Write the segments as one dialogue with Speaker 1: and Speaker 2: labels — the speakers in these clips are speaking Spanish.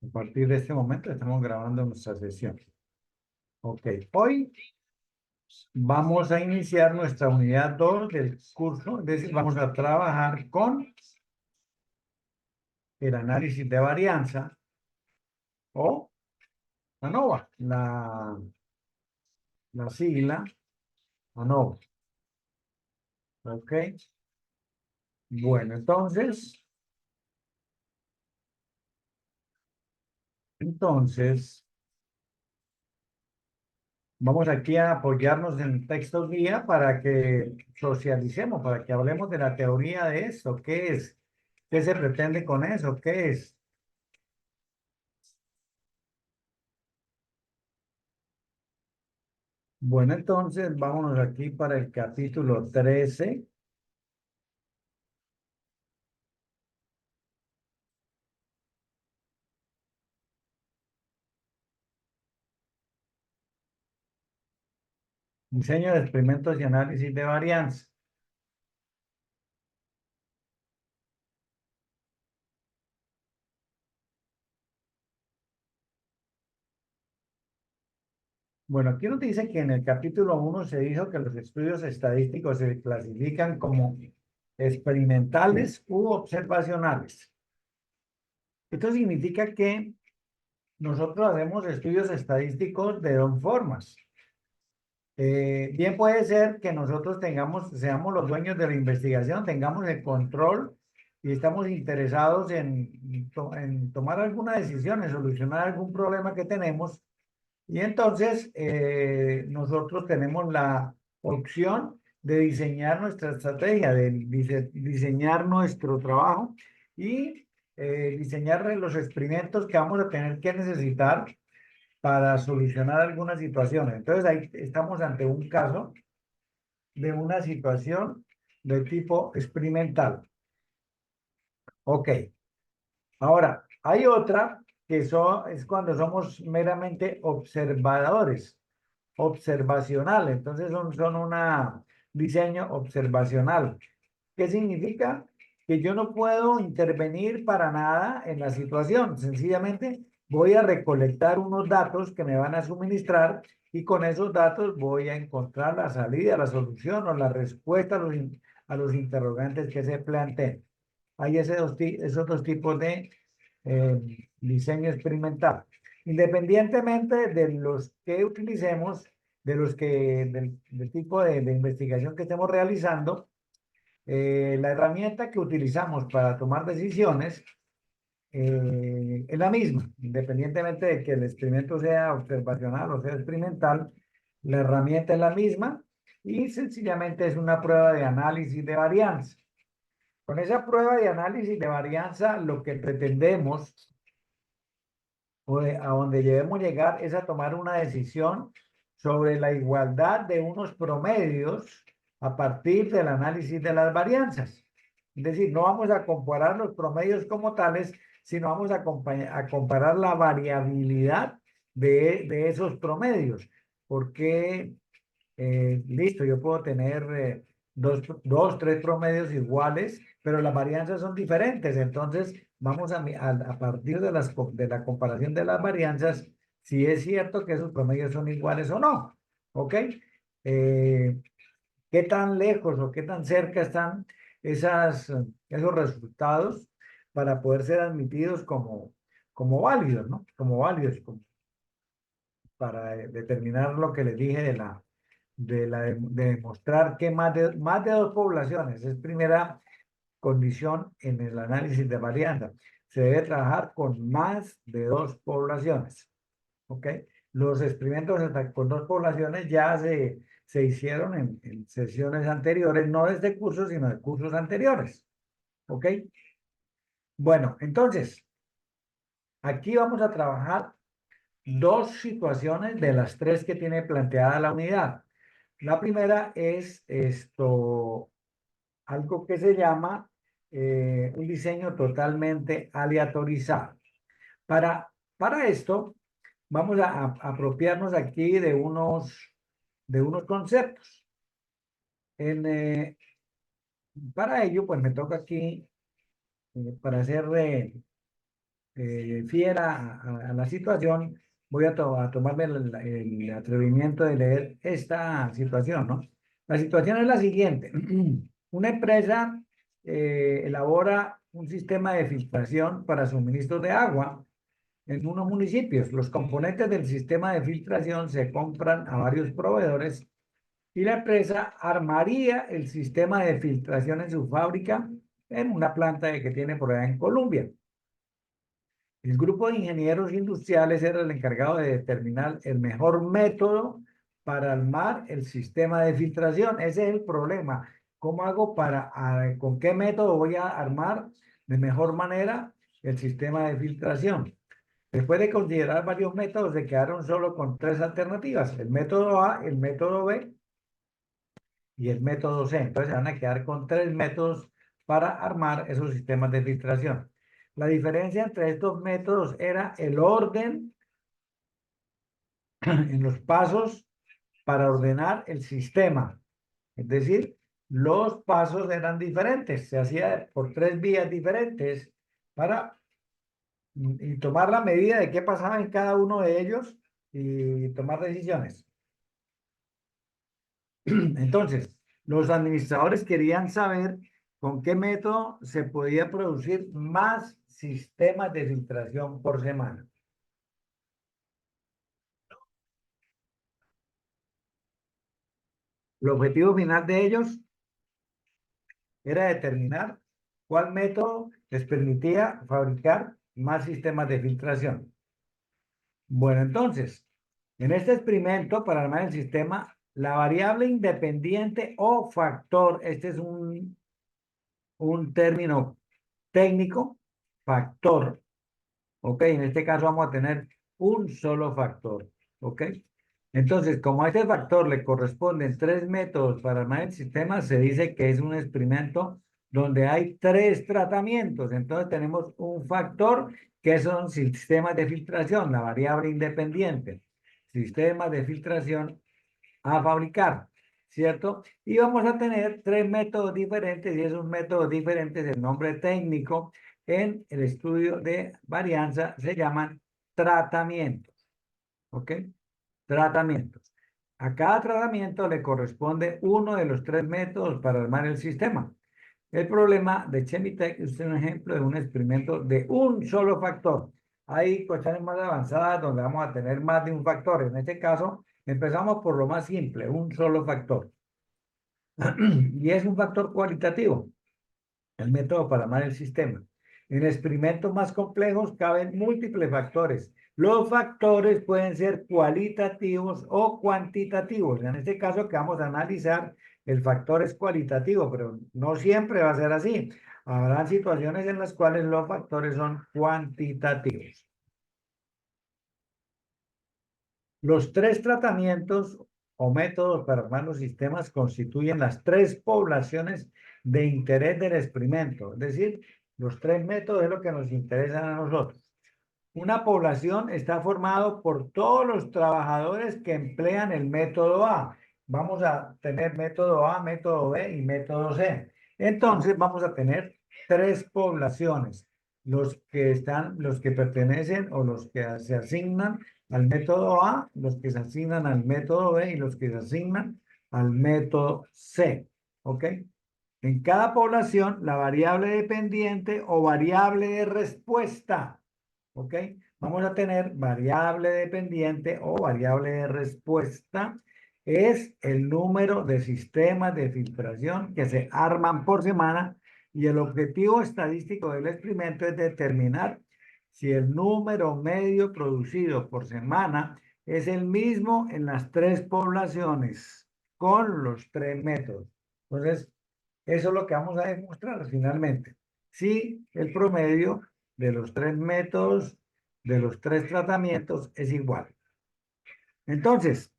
Speaker 1: A partir de este momento estamos grabando nuestra sesión. Ok, hoy vamos a iniciar nuestra unidad 2 del curso, es decir, vamos a trabajar con el análisis de varianza o ANOVA, la sigla ANOVA. Ok, bueno, entonces, vamos aquí a apoyarnos en texto guía para que socialicemos, para que hablemos de la teoría de esto. ¿Qué es? ¿Qué se pretende con eso? ¿Qué es? Bueno, entonces vámonos aquí para el capítulo 13. Diseño de experimentos y análisis de varianza. Bueno, aquí nos dice que en el capítulo 1 se dijo que los estudios estadísticos se clasifican como experimentales u observacionales. Esto significa que nosotros hacemos estudios estadísticos de dos formas. Bien puede ser que nosotros seamos los dueños de la investigación, tengamos el control y estamos interesados en tomar alguna decisión, en solucionar algún problema que tenemos. Y entonces nosotros tenemos la opción de diseñar nuestra estrategia, de diseñar nuestro trabajo y diseñar los experimentos que vamos a tener que necesitar para solucionar algunas situaciones. Entonces ahí estamos ante un caso de una situación de tipo experimental. Ok. Ahora, hay otra es cuando somos meramente observadores, observacional. Entonces son una diseño observacional. ¿Qué significa? Que yo no puedo intervenir para nada en la situación. Sencillamente voy a recolectar unos datos que me van a suministrar y con esos datos voy a encontrar la salida, la solución o la respuesta a los interrogantes que se planteen. Hay esos dos tipos de diseño experimental. Independientemente de los que utilicemos, del tipo de investigación que estemos realizando, la herramienta que utilizamos para tomar decisiones es la misma, independientemente de que el experimento sea observacional o sea experimental, la herramienta es la misma y sencillamente es una prueba de análisis de varianza. Con esa prueba de análisis de varianza, lo que pretendemos a donde debemos llegar es a tomar una decisión sobre la igualdad de unos promedios a partir del análisis de las varianzas. Es decir, no vamos a comparar los promedios como tales, sino vamos a comparar la variabilidad de esos promedios. Porque, listo, yo puedo tener tres promedios iguales, pero las varianzas son diferentes. Entonces, vamos a partir de la comparación de las varianzas, si es cierto que esos promedios son iguales o no. ¿Ok? Eh, ¿Qué tan lejos o qué tan cerca están esos resultados para poder ser admitidos como válidos, ¿no? Como válidos, para determinar lo que les dije de demostrar que más de dos poblaciones es primera condición en el análisis de varianza. Se debe trabajar con más de dos poblaciones. ¿Ok? Los experimentos con dos poblaciones ya se hicieron en sesiones anteriores, no de este curso, sino de cursos anteriores. ¿Ok? Bueno, entonces, aquí vamos a trabajar dos situaciones de las tres que tiene planteada la unidad. La primera es algo que se llama un diseño totalmente aleatorizado. Para esto, vamos a apropiarnos aquí de unos conceptos. En, eh, para ello, pues me toca aquí, para hacer fiera a la situación, voy a tomarme el atrevimiento de leer esta situación, ¿no? La situación es la siguiente. Una empresa elabora un sistema de filtración para suministro de agua en unos municipios. Los componentes del sistema de filtración se compran a varios proveedores y la empresa armaría el sistema de filtración en su fábrica en una planta que tiene por allá en Colombia. El grupo de ingenieros industriales era el encargado de determinar el mejor método para armar el sistema de filtración. Ese es el problema. ¿Cómo hago con qué método voy a armar de mejor manera el sistema de filtración? Después de considerar varios métodos, se quedaron solo con tres alternativas: el método A, el método B y el método C. Entonces se van a quedar con tres métodos para armar esos sistemas de filtración. La diferencia entre estos métodos era el orden en los pasos para ordenar el sistema. Es decir, los pasos eran diferentes. Se hacía por tres vías diferentes para y tomar la medida de qué pasaba en cada uno de ellos y tomar decisiones. Entonces, los administradores querían saber con qué método se podía producir más sistemas de filtración por semana. El objetivo final de ellos era determinar cuál método les permitía fabricar más sistemas de filtración. Bueno, entonces, en este experimento para armar el sistema, la variable independiente o factor, este es un término técnico, factor, ¿ok? En este caso vamos a tener un solo factor, ¿ok? Entonces, como a este factor le corresponden tres métodos para armar el sistema, se dice que es un experimento donde hay tres tratamientos. Entonces tenemos un factor que son sistemas de filtración, la variable independiente, sistemas de filtración a fabricar, ¿cierto? Y vamos a tener tres métodos diferentes, y esos métodos diferentes, el nombre técnico en el estudio de varianza se llaman tratamientos, ¿ok? Tratamientos. A cada tratamiento le corresponde uno de los tres métodos para armar el sistema. El problema de Chemitech es un ejemplo de un experimento de un solo factor. Hay cuestiones más avanzadas donde vamos a tener más de un factor. En este caso, empezamos por lo más simple, un solo factor. Y es un factor cualitativo, el método para armar el sistema. En experimentos más complejos caben múltiples factores. Los factores pueden ser cualitativos o cuantitativos. En este caso que vamos a analizar, el factor es cualitativo, pero no siempre va a ser así. Habrá situaciones en las cuales los factores son cuantitativos. Los tres tratamientos o métodos para armar los sistemas constituyen las tres poblaciones de interés del experimento. Es decir, los tres métodos es lo que nos interesan a nosotros. Una población está formado por todos los trabajadores que emplean el método A. Vamos a tener método A, método B y método C. Entonces vamos a tener tres poblaciones. Los que pertenecen o los que se asignan al método A, los que se asignan al método B y los que se asignan al método C. ¿Ok? En cada población, la variable dependiente o variable de respuesta, ¿ok? Vamos a tener variable dependiente o variable de respuesta, es el número de sistemas de filtración que se arman por semana, y el objetivo estadístico del experimento es determinar si el número medio producido por semana es el mismo en las tres poblaciones con los tres métodos. Entonces, eso es lo que vamos a demostrar finalmente. Si el promedio de los tres métodos, de los tres tratamientos, es igual. Entonces,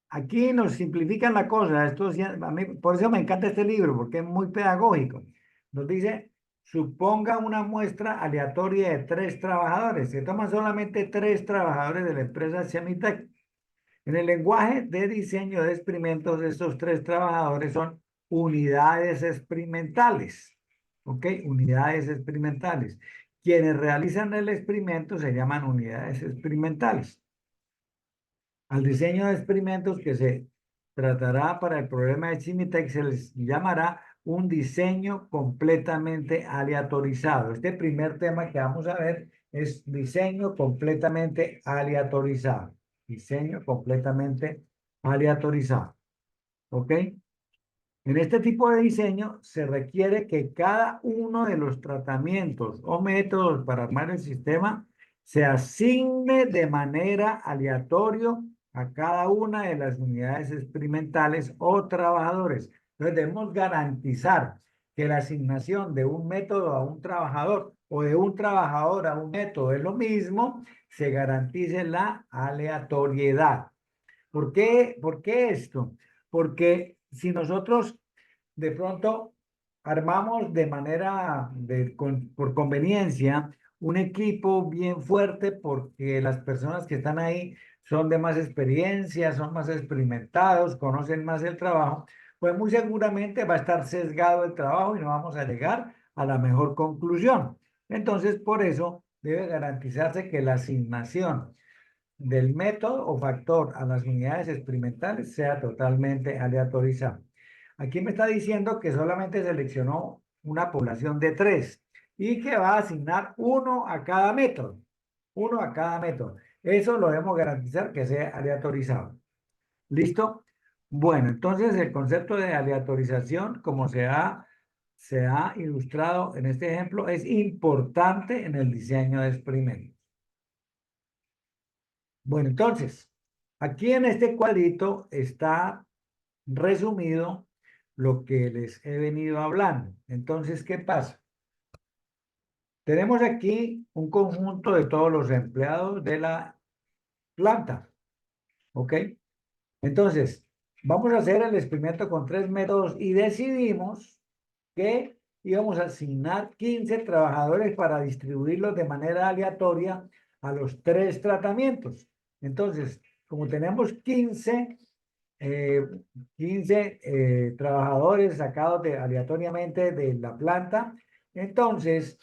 Speaker 1: aquí nos simplifican la cosa. A mí, por eso me encanta este libro, porque es muy pedagógico. Nos dice, suponga una muestra aleatoria de tres trabajadores. Se toman solamente tres trabajadores de la empresa Chemitech. En el lenguaje de diseño de experimentos, estos tres trabajadores son unidades experimentales. ¿Ok? Unidades experimentales. quienes realizan el experimento se llaman unidades experimentales. Al diseño de experimentos que se tratará para el problema de Chimitech se les llamará un diseño completamente aleatorizado. Este primer tema que vamos a ver es diseño completamente aleatorizado. Diseño completamente aleatorizado. ¿Ok? En este tipo de diseño se requiere que cada uno de los tratamientos o métodos para armar el sistema se asigne de manera aleatoria a cada una de las unidades experimentales o trabajadores. Entonces debemos garantizar que la asignación de un método a un trabajador o de un trabajador a un método es lo mismo, se garantice la aleatoriedad. ¿Por qué esto? Porque si nosotros de pronto armamos de manera, por conveniencia, un equipo bien fuerte porque las personas que están ahí son de más experiencia, son más experimentados, conocen más el trabajo, pues muy seguramente va a estar sesgado el trabajo y no vamos a llegar a la mejor conclusión. Entonces, por eso debe garantizarse que la asignación del método o factor a las unidades experimentales sea totalmente aleatorizado. Aquí me está diciendo que solamente seleccionó una población de 3 y que va a asignar uno a cada método. Uno a cada método. Eso lo debemos garantizar que sea aleatorizado. ¿Listo? Bueno, entonces el concepto de aleatorización, como se ha ilustrado en este ejemplo, es importante en el diseño de experimentos. Bueno, entonces, aquí en este cuadrito está resumido lo que les he venido hablando. Entonces, ¿qué pasa? Tenemos aquí un conjunto de todos los empleados de la planta, ¿ok? Entonces, vamos a hacer el experimento con 3 métodos y decidimos que íbamos a asignar 15 trabajadores para distribuirlos de manera aleatoria a los 3 tratamientos. Entonces, como tenemos 15 trabajadores sacados aleatoriamente de la planta, entonces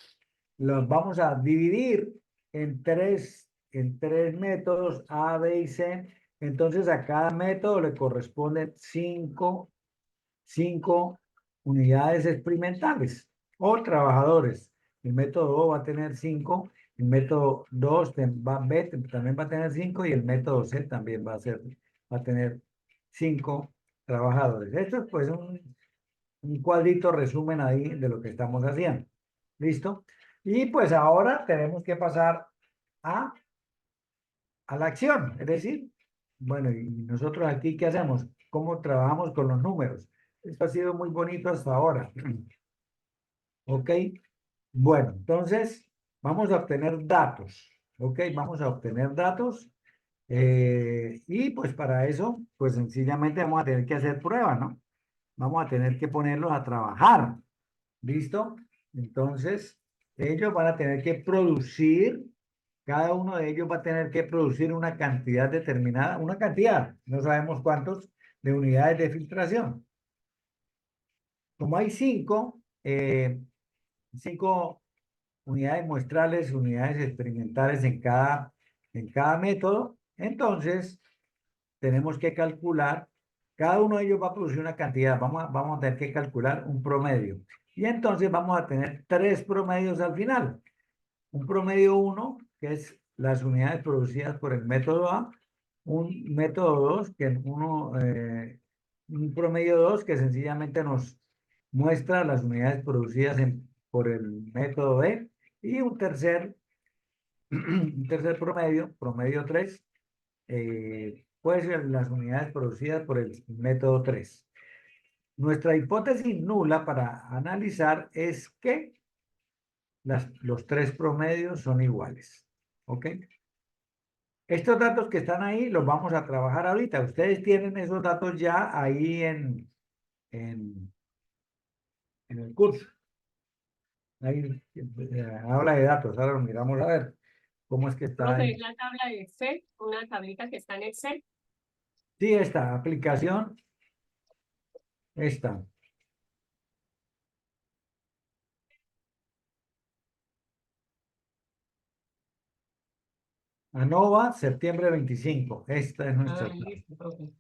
Speaker 1: los vamos a dividir en tres métodos A, B y C. Entonces a cada método le corresponden cinco unidades experimentales o trabajadores. El método O va a tener 5, el método 2 también va a tener 5 y el método C también va a tener 5 trabajadores. Esto es pues un cuadrito resumen ahí de lo que estamos haciendo. ¿Listo? Y pues ahora tenemos que pasar a, a la acción, es decir, bueno, y nosotros aquí, ¿qué hacemos? ¿Cómo trabajamos con los números? Esto ha sido muy bonito hasta ahora. ¿Ok? Bueno, entonces vamos a obtener datos. ¿Ok? Vamos a obtener datos. Y pues para eso, pues sencillamente vamos a tener que hacer pruebas, ¿no? Vamos a tener que ponerlos a trabajar. ¿Listo? Entonces, ellos van a tener que producir, cada uno de ellos va a tener que producir una cantidad determinada, una cantidad, no sabemos cuántos, de unidades de filtración. Como hay cinco unidades muestrales, unidades experimentales en cada método, entonces tenemos que calcular, cada uno de ellos va a producir una cantidad, vamos a tener que calcular un promedio. Y entonces vamos a tener 3 promedios al final. Un promedio 1, que es las unidades producidas por el método A, un método 2, un promedio 2 que sencillamente nos muestra las unidades producidas por el método B, y un tercer promedio 3, puede ser las unidades producidas por el método 3. Nuestra hipótesis nula para analizar es que los 3 promedios son iguales. ¿Ok? Estos datos que están ahí los vamos a trabajar ahorita. Ustedes tienen esos datos ya ahí en, en el curso. Ahí habla de datos. Ahora lo miramos a ver cómo es que está
Speaker 2: Profe,
Speaker 1: ahí.
Speaker 2: la tabla de Excel, una tablita que está en Excel.
Speaker 1: Sí, esta aplicación, esta. ANOVA, septiembre 25. Esta es nuestra tabla.
Speaker 2: Listo, ok.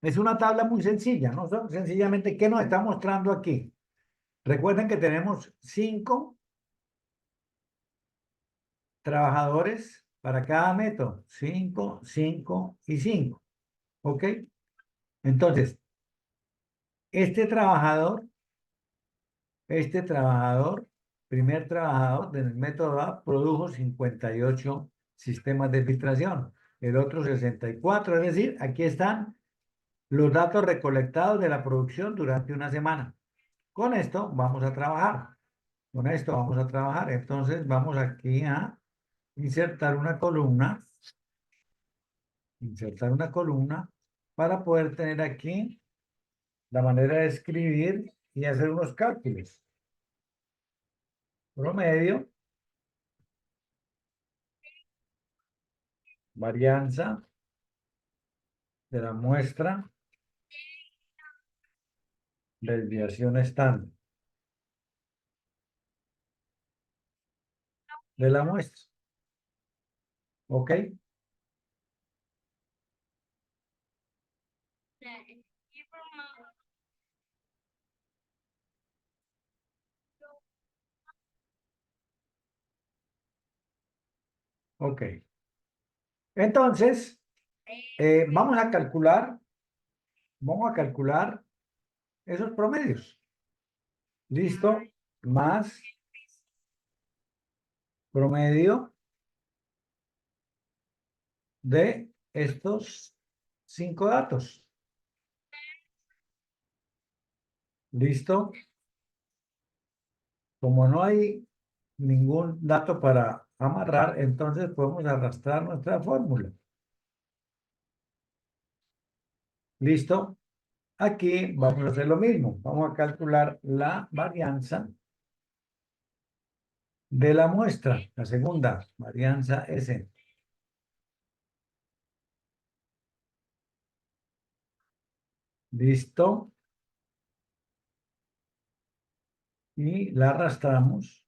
Speaker 1: Es una tabla muy sencilla, ¿no? Sencillamente, ¿qué nos está mostrando aquí? Recuerden que tenemos 5 trabajadores para cada método. 5, 5 y 5. ¿Ok? Entonces, este trabajador, primer trabajador del método A, produjo 58 sistemas de filtración. El otro 64. Es decir, aquí están los datos recolectados de la producción durante una semana. Con esto vamos a trabajar. Con esto vamos a trabajar. Entonces vamos aquí a insertar una columna. Insertar una columna para poder tener aquí la manera de escribir y hacer unos cálculos. Promedio, varianza de la muestra, desviación estándar de la muestra. ¿Ok? Ok. Entonces, vamos a calcular esos promedios. ¿Listo? Más promedio de estos 5 datos. ¿Listo? Como no hay ningún dato para amarrar, entonces podemos arrastrar nuestra fórmula. ¿Listo? Aquí vamos a hacer lo mismo. Vamos a calcular la varianza de la muestra, la segunda, varianza S. ¿Listo? Y la arrastramos.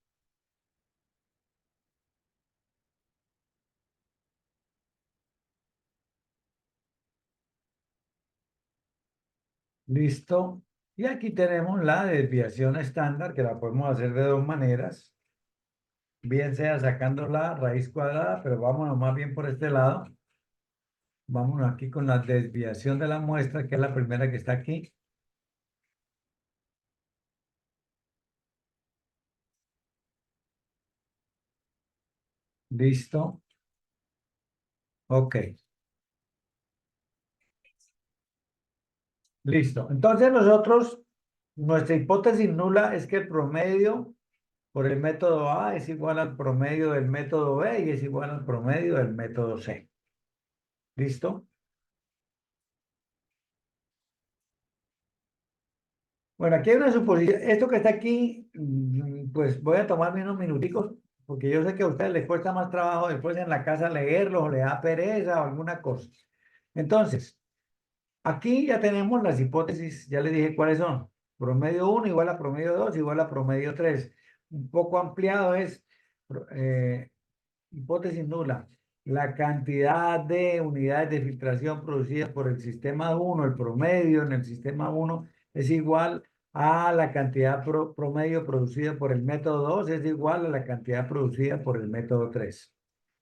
Speaker 1: ¿Listo? Y aquí tenemos la desviación estándar, que la podemos hacer de dos maneras. Bien sea sacando la raíz cuadrada, pero vámonos más bien por este lado. Vámonos aquí con la desviación de la muestra, que es la primera que está aquí. ¿Listo? Ok. Listo. Entonces nosotros, nuestra hipótesis nula es que el promedio por el método A es igual al promedio del método B y es igual al promedio del método C. ¿Listo? Bueno, aquí hay una suposición. Esto que está aquí, pues voy a tomarme unos minuticos porque yo sé que a ustedes les cuesta más trabajo después en la casa leerlo o les da pereza o alguna cosa. Entonces, aquí ya tenemos las hipótesis, ya les dije cuáles son. Promedio 1 igual a promedio 2 igual a promedio 3. Un poco ampliado es hipótesis nula. La cantidad de unidades de filtración producidas por el sistema 1, el promedio en el sistema 1 es igual a la cantidad promedio producida por el método 2, es igual a la cantidad producida por el método 3.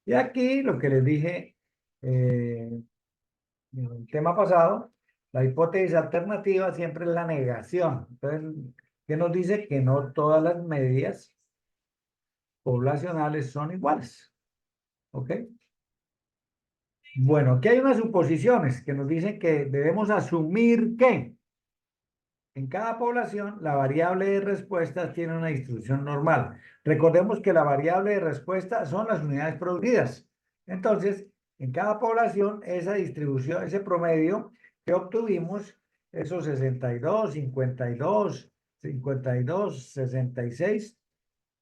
Speaker 1: Y aquí lo que les dije en el tema pasado, la hipótesis alternativa siempre es la negación. Entonces, ¿qué nos dice? Que no todas las medias poblacionales son iguales. ¿Ok? Bueno, aquí hay unas suposiciones que nos dicen que debemos asumir que en cada población la variable de respuesta tiene una distribución normal. Recordemos que la variable de respuesta son las unidades producidas. Entonces, en cada población, esa distribución, ese promedio que obtuvimos esos 62, 52, 52, 66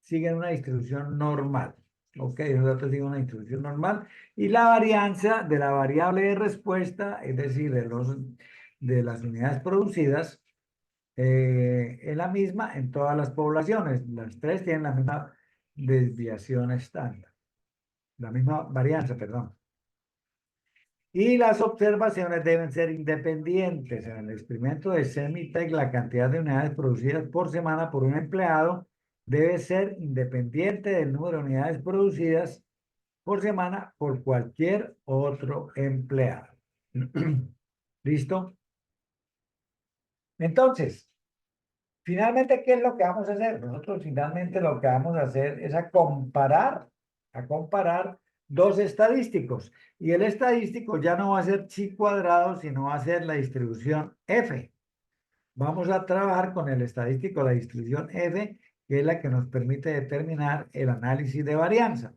Speaker 1: siguen una distribución normal. Ok, los datos siguen una distribución normal. Y la varianza de la variable de respuesta, es decir, de las unidades producidas, es la misma en todas las poblaciones. Las tres tienen la misma desviación estándar, la misma varianza, perdón. Y las observaciones deben ser independientes. En el experimento de Semitech, la cantidad de unidades producidas por semana por un empleado debe ser independiente del número de unidades producidas por semana por cualquier otro empleado. ¿Listo? Entonces, finalmente, ¿qué es lo que vamos a hacer? Nosotros finalmente lo que vamos a hacer es a comparar dos estadísticos. Y el estadístico ya no va a ser chi cuadrado, sino va a ser la distribución F. Vamos a trabajar con el estadístico, la distribución F, que es la que nos permite determinar el análisis de varianza.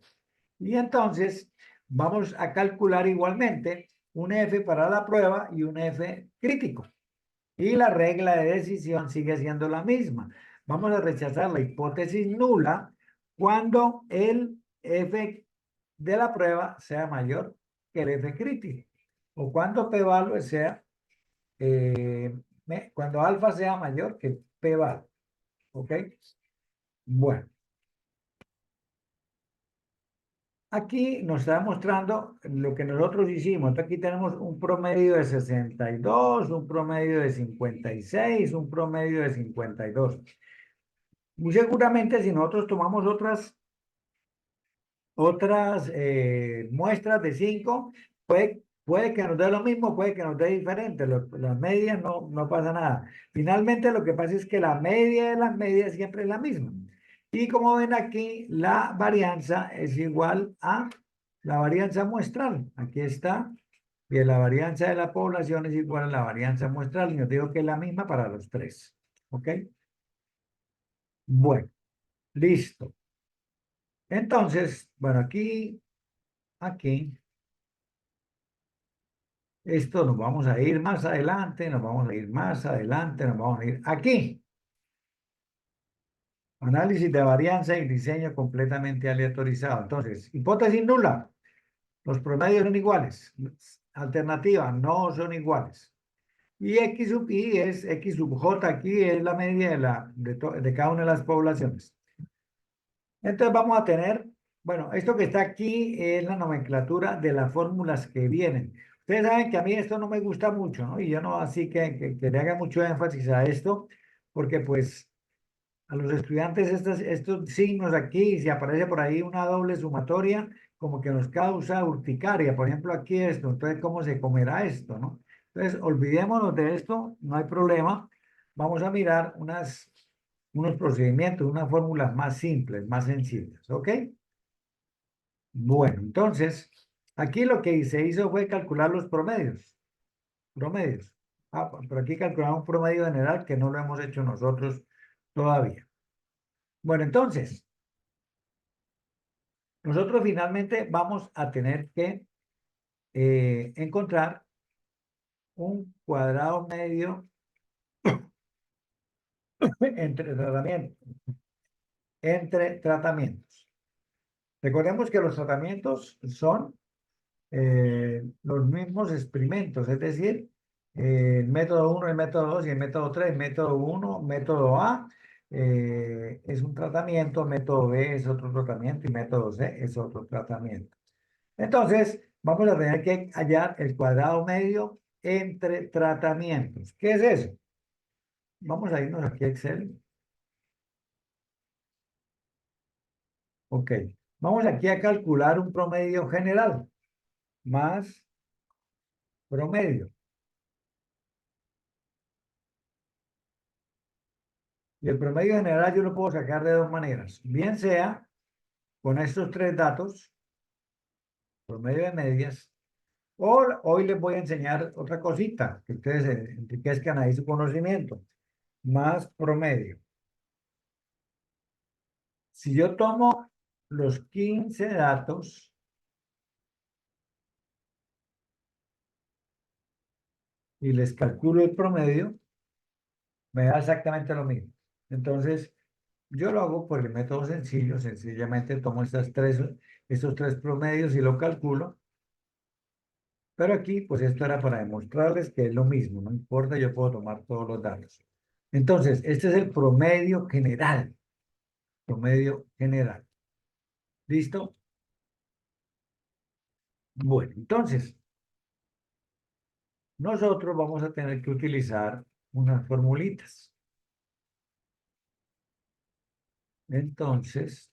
Speaker 1: Y entonces vamos a calcular igualmente un F para la prueba y un F crítico. Y la regla de decisión sigue siendo la misma. Vamos a rechazar la hipótesis nula cuando el F de la prueba sea mayor que el F crítico. O cuando p-value sea, cuando alfa sea mayor que p-value. ¿Ok? Bueno. Aquí nos está mostrando lo que nosotros hicimos. Entonces, aquí tenemos un promedio de 62, un promedio de 56, un promedio de 52. Muy seguramente si nosotros tomamos otras muestras de 5, puede que nos dé lo mismo, puede que nos dé diferente. Las medias no pasa nada. Finalmente lo que pasa es que la media de las medias siempre es la misma. Y como ven aquí, la varianza es igual a la varianza muestral. Aquí está. Y la varianza de la población es igual a la varianza muestral. Y os digo que es la misma para los tres. ¿Ok? Bueno, listo. Entonces, bueno, aquí, esto nos vamos a ir más adelante, nos vamos a ir más adelante, nos vamos a ir aquí. Análisis de varianza y diseño completamente aleatorizado. Entonces, hipótesis nula. Los promedios son iguales. Alternativa, no son iguales. Y X sub I es X sub J aquí es la media de cada una de las poblaciones. Entonces vamos a tener, bueno, esto que está aquí es la nomenclatura de las fórmulas que vienen. Ustedes saben que a mí esto no me gusta mucho, ¿no? Y yo no así que le haga mucho énfasis a esto, porque pues a los estudiantes estos signos aquí, si aparece por ahí una doble sumatoria, como que nos causa urticaria. Por ejemplo, aquí esto, entonces, ¿cómo se comerá esto, no? Entonces, olvidémonos de esto, no hay problema. Vamos a mirar unos procedimientos, unas fórmulas más simples, más sencillas, ¿ok? Bueno, entonces, aquí lo que se hizo fue calcular los promedios. Promedios. Ah, pero aquí calculamos un promedio general que no lo hemos hecho nosotros todavía. Bueno, entonces, nosotros finalmente vamos a tener que encontrar un cuadrado medio entre tratamientos. Entre tratamientos. Recordemos que los tratamientos son los mismos experimentos, es decir, el método 1, el método 2 y el método 3. Método 1, método A es un tratamiento, método B es otro tratamiento y método C es otro tratamiento. Entonces, vamos a tener que hallar el cuadrado medio entre tratamientos. ¿Qué es eso? Vamos a irnos aquí a Excel. Ok. Vamos aquí a calcular un promedio general más promedio. Y el promedio general yo lo puedo sacar de dos maneras. Bien sea con estos tres datos, promedio de medias, o hoy les voy a enseñar otra cosita, que ustedes enriquezcan ahí su conocimiento, más promedio. Si yo tomo los 15 datos, y les calculo el promedio, me da exactamente lo mismo. Entonces, yo lo hago por el método sencillo, sencillamente tomo estos tres promedios y lo calculo, pero aquí, pues esto era para demostrarles que es lo mismo, no importa, yo puedo tomar todos los datos. Entonces, este es el promedio general. ¿Listo? Bueno, entonces, nosotros vamos a tener que utilizar unas formulitas. Entonces,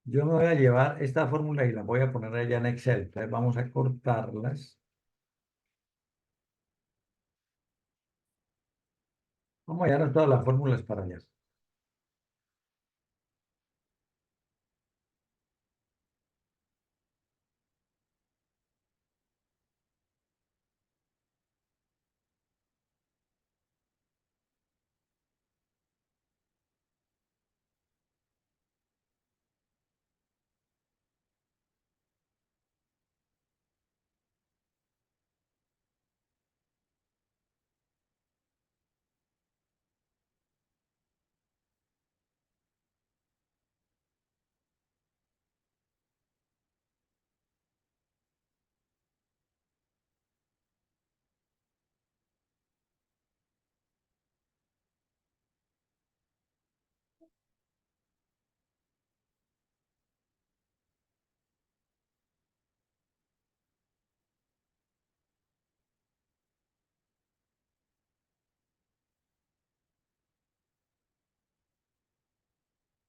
Speaker 1: yo me voy a llevar esta fórmula y la voy a poner allá en Excel. Entonces, vamos a cortarlas. Vamos a llevar todas las fórmulas para allá.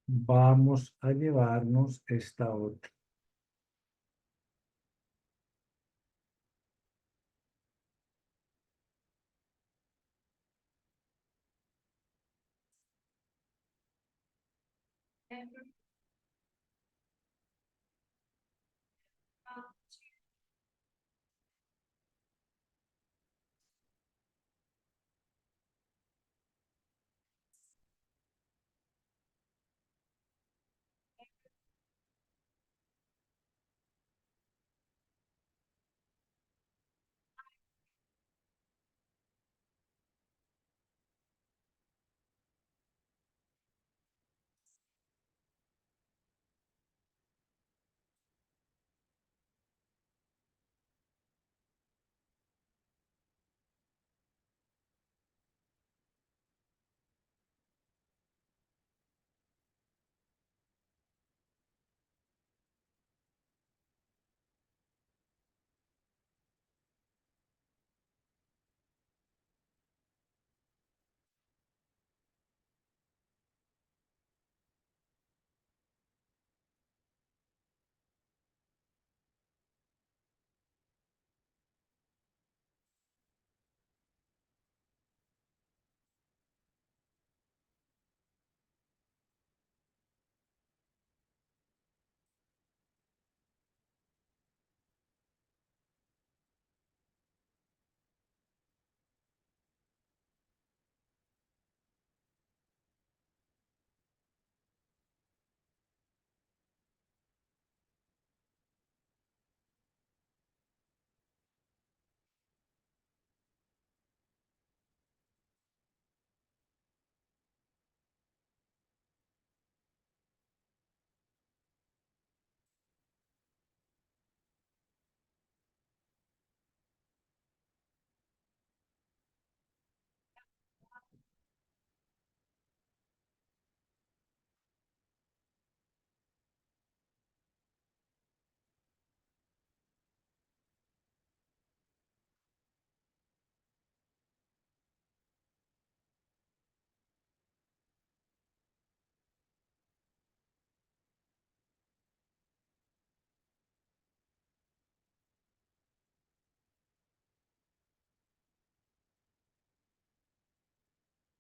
Speaker 1: Vamos a llevarnos esta otra.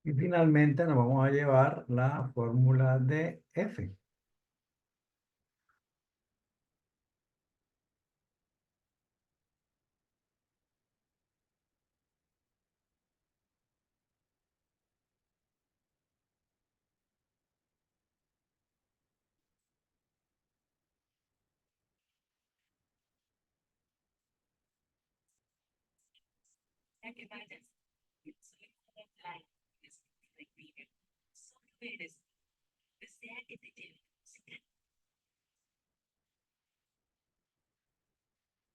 Speaker 1: Y finalmente nos vamos a llevar la fórmula de F.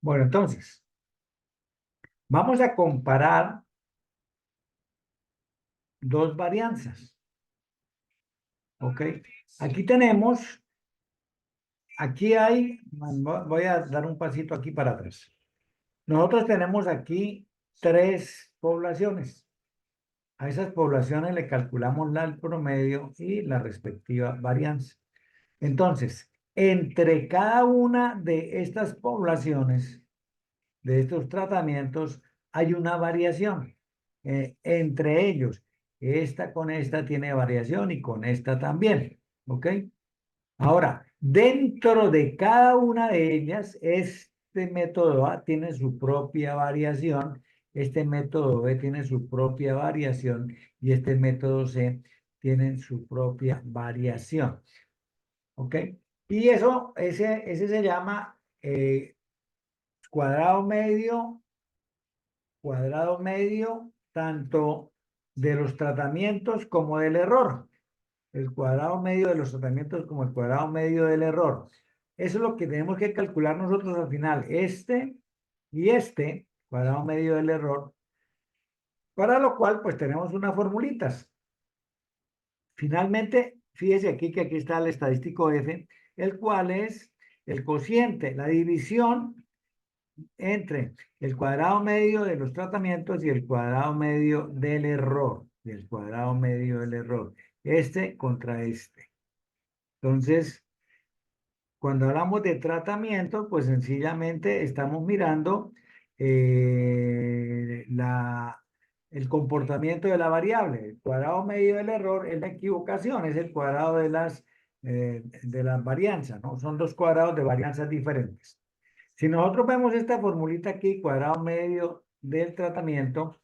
Speaker 1: Bueno, entonces, vamos a comparar dos varianzas. ¿Ok? Aquí tenemos, voy a dar un pasito aquí para atrás. Nosotros tenemos aquí tres poblaciones. A esas poblaciones le calculamos el promedio y la respectiva varianza. Entonces, entre cada una de estas poblaciones, de estos tratamientos, hay una variación. Entre ellos, esta con esta tiene variación y con esta también. ¿Ok? Ahora, dentro de cada una de ellas, este método A tiene su propia variación, este método B tiene su propia variación y este método C tiene su propia variación. ¿Ok? Y ese se llama cuadrado medio, tanto de los tratamientos como del error. El cuadrado medio de los tratamientos como el cuadrado medio del error. Eso es lo que tenemos que calcular nosotros al final. Este y este, cuadrado medio del error, para lo cual pues tenemos unas formulitas. Finalmente, fíjese aquí que aquí está el estadístico F, el cual es el cociente, la división entre el cuadrado medio de los tratamientos y el cuadrado medio del error. Y el cuadrado medio del error. Este contra este. Entonces, cuando hablamos de tratamiento, pues sencillamente estamos mirando el comportamiento de la variable. El cuadrado medio del error es la equivocación, es el cuadrado de las varianzas, ¿no? Son dos cuadrados de varianzas diferentes. Si nosotros vemos esta formulita aquí, cuadrado medio del tratamiento,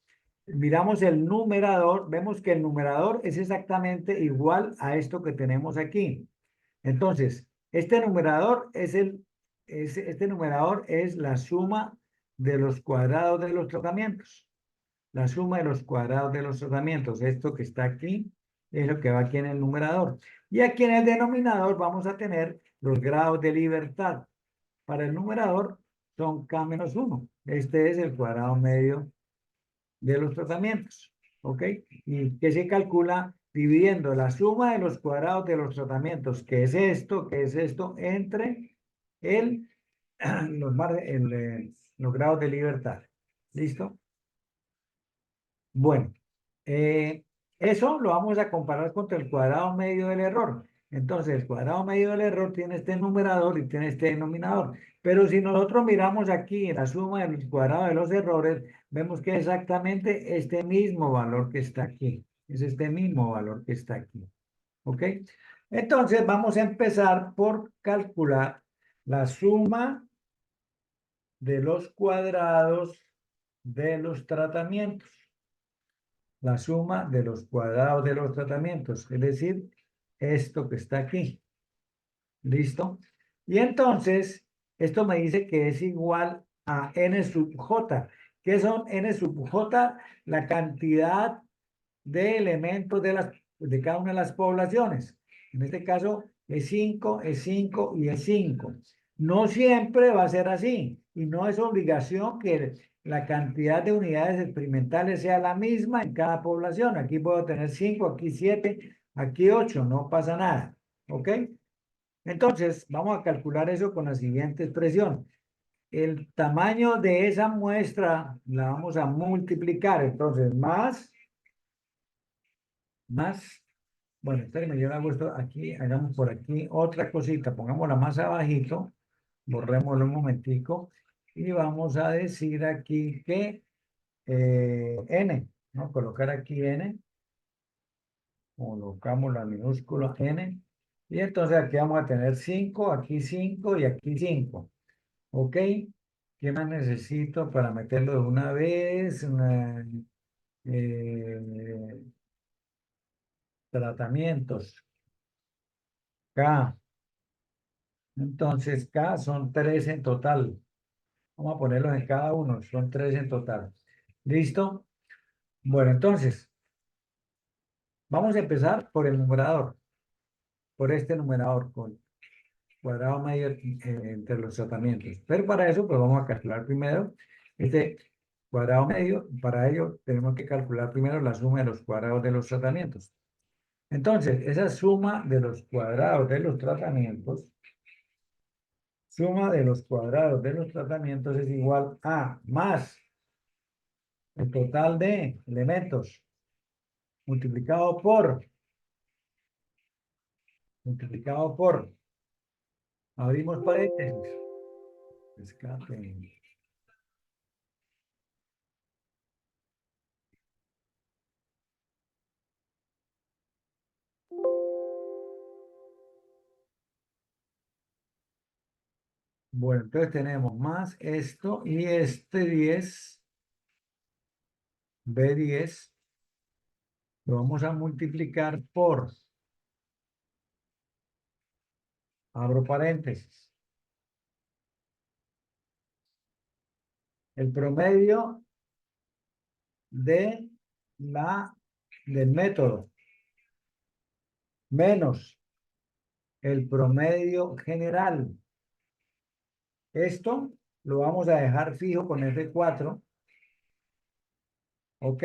Speaker 1: miramos el numerador, vemos que el numerador es exactamente igual a esto que tenemos aquí. Entonces, este numerador es la suma de los cuadrados de los tratamientos. La suma de los cuadrados de los tratamientos. Esto que está aquí es lo que va aquí en el numerador. Y aquí en el denominador vamos a tener los grados de libertad. Para el numerador son K-1. Este es el cuadrado medio de los tratamientos. ¿Ok? Y que se calcula dividiendo la suma de los cuadrados de los tratamientos, que es esto, entre el, los grados de libertad. ¿Listo? Bueno, eso lo vamos a comparar contra el cuadrado medio del error. Entonces, el cuadrado medio del error tiene este numerador y tiene este denominador. Pero si nosotros miramos aquí en la suma del cuadrado de los errores, vemos que es exactamente este mismo valor que está aquí. Es este mismo valor que está aquí. ¿Ok? Entonces, vamos a empezar por calcular la suma de los cuadrados de los tratamientos. La suma de los cuadrados de los tratamientos, es decir, esto que está aquí. ¿Listo? Y entonces, esto me dice que es igual a n sub j. ¿Qué son n sub j? La cantidad de elementos de cada una de las poblaciones. En este caso, es 5, es 5 y es 5. No siempre va a ser así y no es obligación que la cantidad de unidades experimentales sea la misma en cada población. Aquí puedo tener 5, aquí 7, aquí 8, no pasa nada. ¿Ok? Entonces, vamos a calcular eso con la siguiente expresión. El tamaño de esa muestra la vamos a multiplicar. Entonces, más, bueno, espérenme, yo le hago esto aquí, hagamos por aquí otra cosita, pongámosla más abajito, borrémoslo un momentico, y vamos a decir aquí que n, ¿no? Colocar aquí n, colocamos la minúscula n, y entonces aquí vamos a tener 5, aquí 5 y aquí 5. ¿Ok? ¿Qué más necesito para meterlo de una vez? Eh, tratamientos. K. Entonces, K son 3 en total. Vamos a ponerlos en cada uno, son 3 en total. ¿Listo? Bueno, entonces, vamos a empezar por el numerador, por este numerador con cuadrado medio entre los tratamientos. Pero para eso, pues vamos a calcular primero este cuadrado medio. Para ello, tenemos que calcular primero la suma de los cuadrados de los tratamientos. Entonces, esa suma de los cuadrados de los tratamientos, suma de los cuadrados de los tratamientos es igual a más el total de elementos multiplicado por, abrimos paréntesis, escape. Bueno, entonces tenemos más esto y este 10, B10, lo vamos a multiplicar por, abro paréntesis, el promedio de del método menos el promedio general. Esto lo vamos a dejar fijo con F4, ¿ok?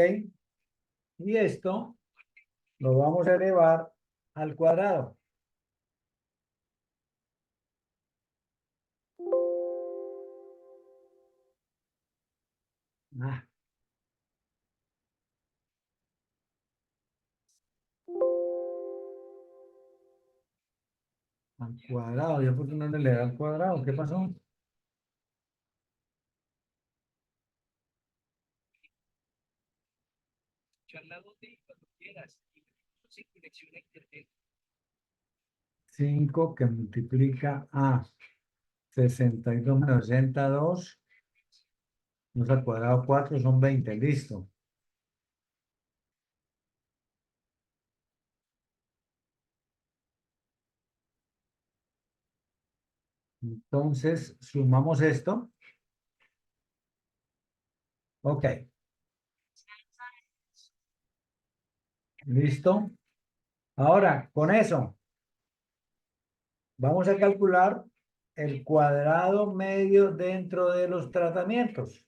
Speaker 1: Y esto lo vamos a elevar al cuadrado. Ah, al cuadrado. ¿Yo por qué no le elevé al cuadrado? ¿Qué pasó? Charlándote cuando quieras. 5 que multiplica a 62 menos 62, 2 al cuadrado 4 son 20, listo. Entonces, sumamos esto. Ok, listo. Ahora, con eso, vamos a calcular el cuadrado medio dentro de los tratamientos.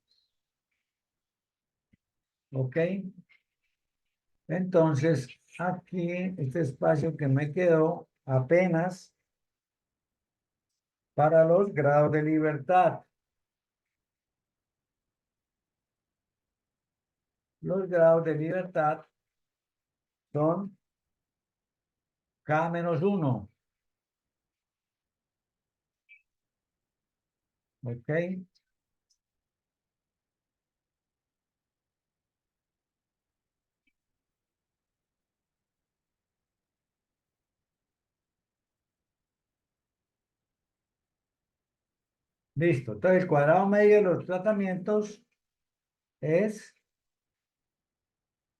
Speaker 1: Ok. Entonces, aquí, este espacio que me quedó apenas para los grados de libertad. Los grados de libertad son K-1. ¿Ok? Listo. Entonces, el cuadrado medio de los tratamientos es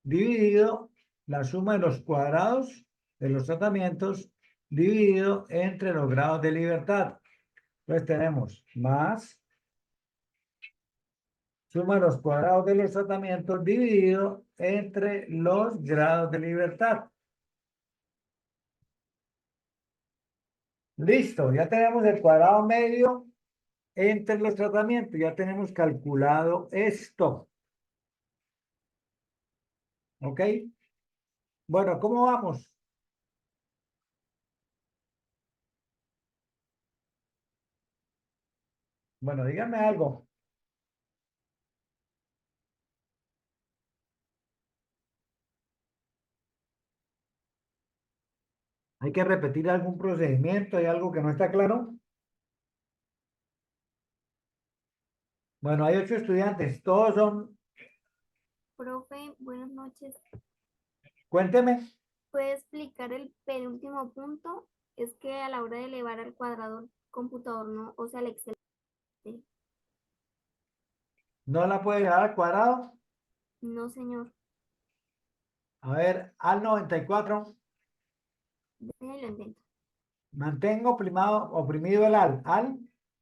Speaker 1: dividido la suma de los cuadrados de los tratamientos dividido entre los grados de libertad. Entonces, tenemos más suma de los cuadrados de los tratamientos dividido entre los grados de libertad. Listo, ya tenemos el cuadrado medio entre los tratamientos, ya tenemos calculado esto. ¿Ok? Bueno, ¿cómo vamos? Bueno, díganme algo. ¿Hay que repetir algún procedimiento? ¿Hay algo que no está claro? Bueno, hay 8 estudiantes, todos son,
Speaker 3: Profe, buenas noches.
Speaker 1: cuénteme.
Speaker 3: ¿Puede explicar el penúltimo punto? Es que a la hora de elevar al cuadrado el computador no, o sea, el Excel.
Speaker 1: ¿No la puede llevar al cuadrado?
Speaker 3: No, señor.
Speaker 1: A ver, al 94.
Speaker 3: Déjelo lo intento.
Speaker 1: Mantengo oprimido el al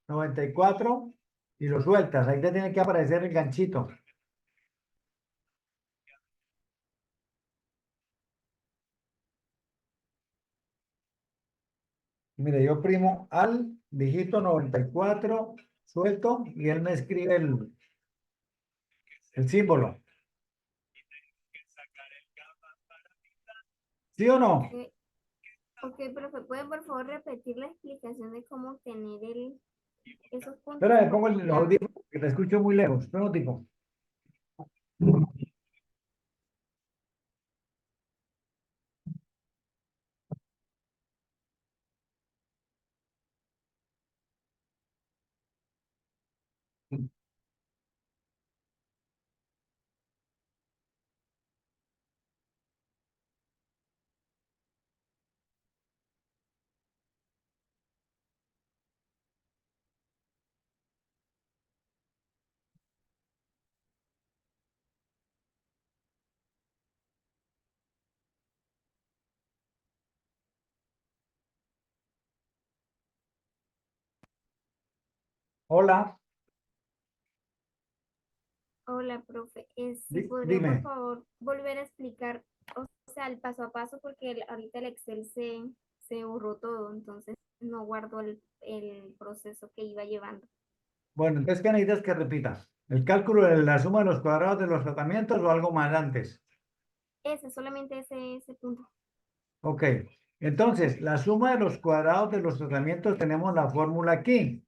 Speaker 1: 94 y lo sueltas. Ahí te tiene que aparecer el ganchito. Mire, yo primo al dígito 94, suelto, y él me escribe el símbolo. ¿Sí o no?
Speaker 3: Ok, profe, ¿puede por favor repetir la explicación de cómo obtener esos puntos?
Speaker 1: Espera, me pongo
Speaker 3: Porque
Speaker 1: el
Speaker 3: ya,
Speaker 1: audífono, que te escucho muy lejos. Espera un momentico. Hola,
Speaker 3: hola, profe, si podría por
Speaker 1: dime.
Speaker 3: favor volver a explicar, o sea, el paso a paso, porque ahorita el Excel se borró todo, entonces no guardo el proceso que iba llevando.
Speaker 1: Bueno, entonces, ¿qué necesitas que repita? ¿El cálculo de la suma de los cuadrados de los tratamientos o algo más antes?
Speaker 3: Solamente ese punto.
Speaker 1: Ok, entonces, la suma de los cuadrados de los tratamientos tenemos la fórmula aquí.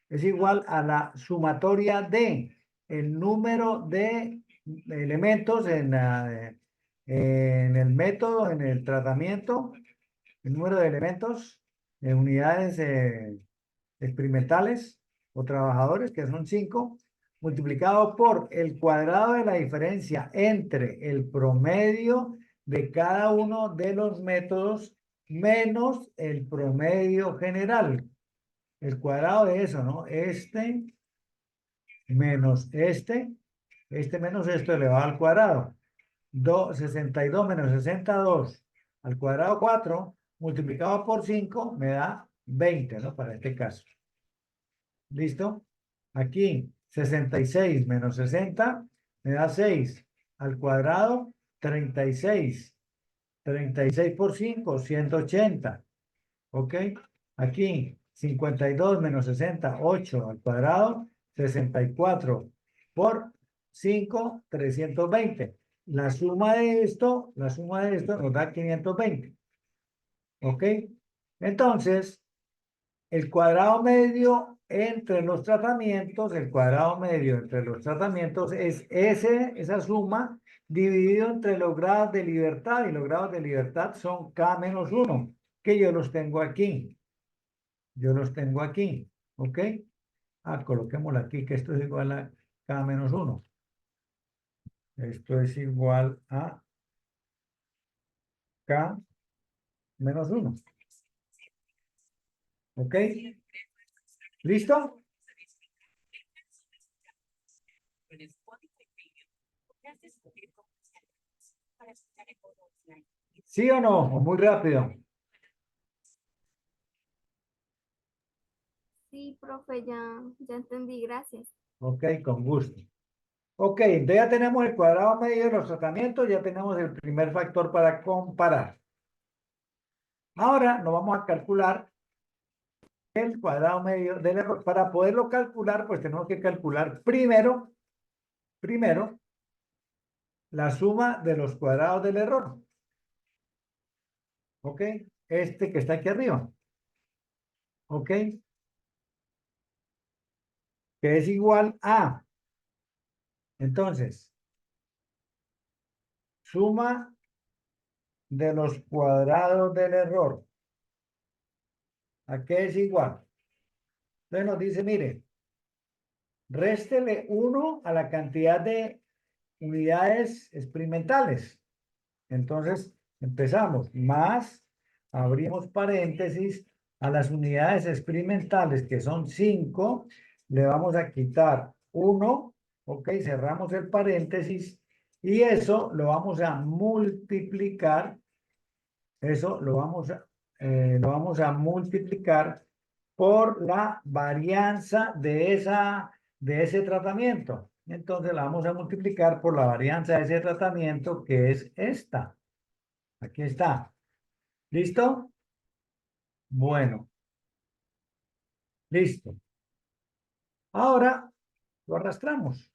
Speaker 1: Es igual a la sumatoria de el número de elementos en el método, en el tratamiento, el número de elementos, en unidades experimentales o trabajadores, que son 5, multiplicado por el cuadrado de la diferencia entre el promedio de cada uno de los métodos menos el promedio general. El cuadrado de eso, ¿no? Este menos este menos esto elevado al cuadrado. 62 menos 62 al cuadrado 4 multiplicado por 5 me da 20, ¿no? Para este caso. ¿Listo? Aquí 66 menos 60 me da 6 al cuadrado 36. 36 por 5, 180. ¿Ok? Aquí 52 menos 60, 8 al cuadrado, 64 por 5, 320. La suma de esto nos da 520. ¿Ok? Entonces, el cuadrado medio entre los tratamientos, el cuadrado medio entre los tratamientos es esa suma dividido entre los grados de libertad, y los grados de libertad son K menos 1, que yo los tengo aquí. Yo los tengo aquí, ¿ok? Coloquémoslo aquí, que esto es igual a K menos 1. Esto es igual a K menos 1. ¿Ok? ¿Listo? ¿Sí o no? O muy rápido.
Speaker 3: Sí, profe, ya entendí, gracias.
Speaker 1: Ok, con gusto. Ok, entonces ya tenemos el cuadrado medio de los tratamientos, ya tenemos el primer factor para comparar. Ahora nos vamos a calcular el cuadrado medio del error. Para poderlo calcular, pues tenemos que calcular primero la suma de los cuadrados del error. ¿Ok? Este que está aquí arriba. ¿Ok? Que es igual a, entonces, suma de los cuadrados del error. ¿A qué es igual? Entonces nos dice, mire, réstele 1 a la cantidad de unidades experimentales. Entonces, empezamos. Más, abrimos paréntesis, a las unidades experimentales, que son 5, le vamos a quitar 1, ok, cerramos el paréntesis, y eso lo vamos a multiplicar, eso lo vamos a multiplicar por la varianza de ese tratamiento. Entonces la vamos a multiplicar por la varianza de ese tratamiento, que es esta. Aquí está. ¿Listo? Bueno, listo. Ahora lo arrastramos.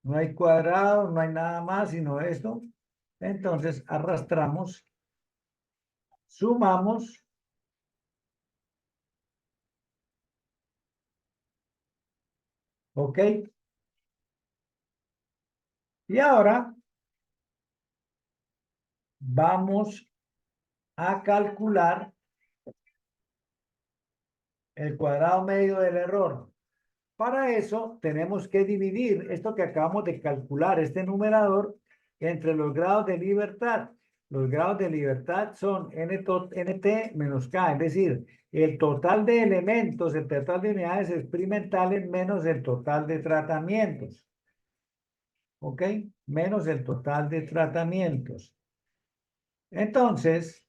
Speaker 1: No hay cuadrado, no hay nada más sino esto. Entonces arrastramos, sumamos, ¿ok? Y ahora vamos a calcular el cuadrado medio del error. Para eso tenemos que dividir esto que acabamos de calcular, este numerador, entre los grados de libertad. Los grados de libertad son nt menos k, es decir, el total de elementos, el total de unidades experimentales menos el total de tratamientos. ¿Ok? Menos el total de tratamientos. Entonces,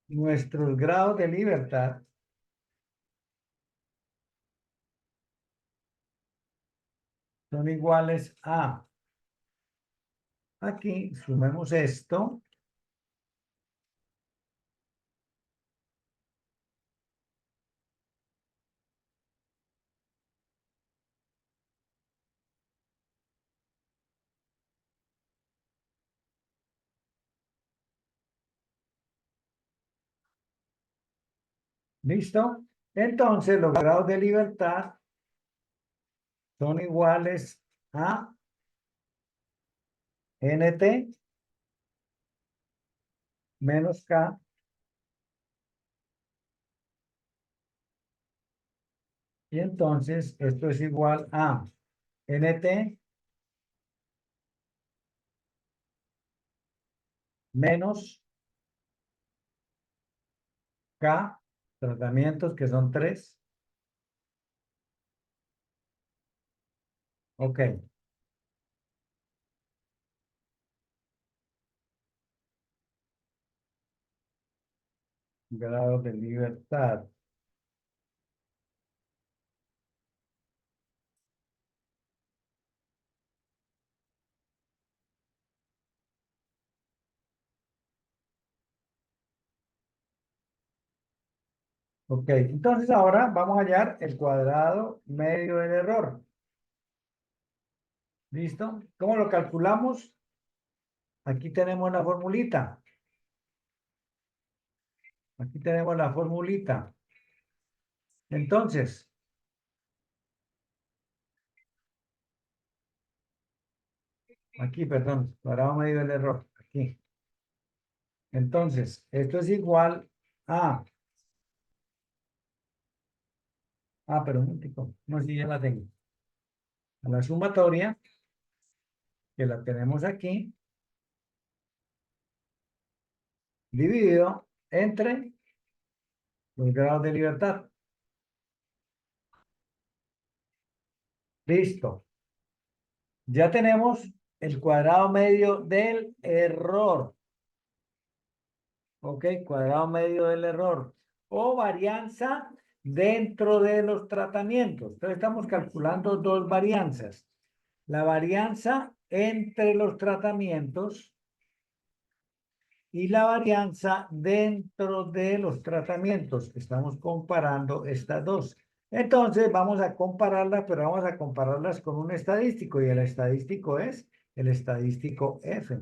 Speaker 1: nuestros grados de libertad son iguales a, aquí sumemos esto, ¿listo? Entonces, los grados de libertad son iguales a nt menos k, y entonces esto es igual a nt menos k, tratamientos que son 3. Ok, grados de libertad. Ok, entonces ahora vamos a hallar el cuadrado medio del error. ¿Listo? ¿Cómo lo calculamos? Aquí tenemos la formulita. Aquí tenemos la formulita. Entonces, aquí, perdón, cuadrado medio del error. Aquí. Entonces, esto es igual a... pero un momentico. No, si ya la tengo. A la sumatoria, que la tenemos aquí, dividido entre los grados de libertad. Listo. Ya tenemos el cuadrado medio del error. Ok, cuadrado medio del error. O varianza dentro de los tratamientos. Entonces estamos calculando dos varianzas. La varianza entre los tratamientos y la varianza dentro de los tratamientos. Estamos comparando estas dos. Entonces vamos a compararlas, pero vamos a compararlas con un estadístico y el estadístico es el estadístico F.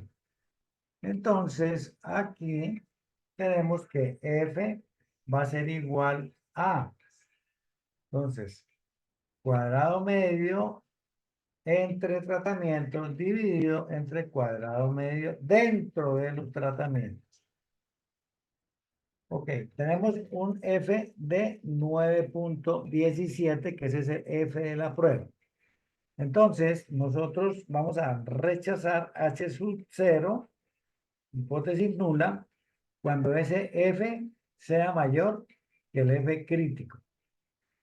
Speaker 1: Entonces aquí tenemos que F va a ser igual a, entonces, cuadrado medio entre tratamientos dividido entre cuadrado medio dentro de los tratamientos. Ok, tenemos un F de 9.17, que es ese F de la prueba. Entonces, nosotros vamos a rechazar H sub 0, hipótesis nula, cuando ese F sea mayor que el F crítico.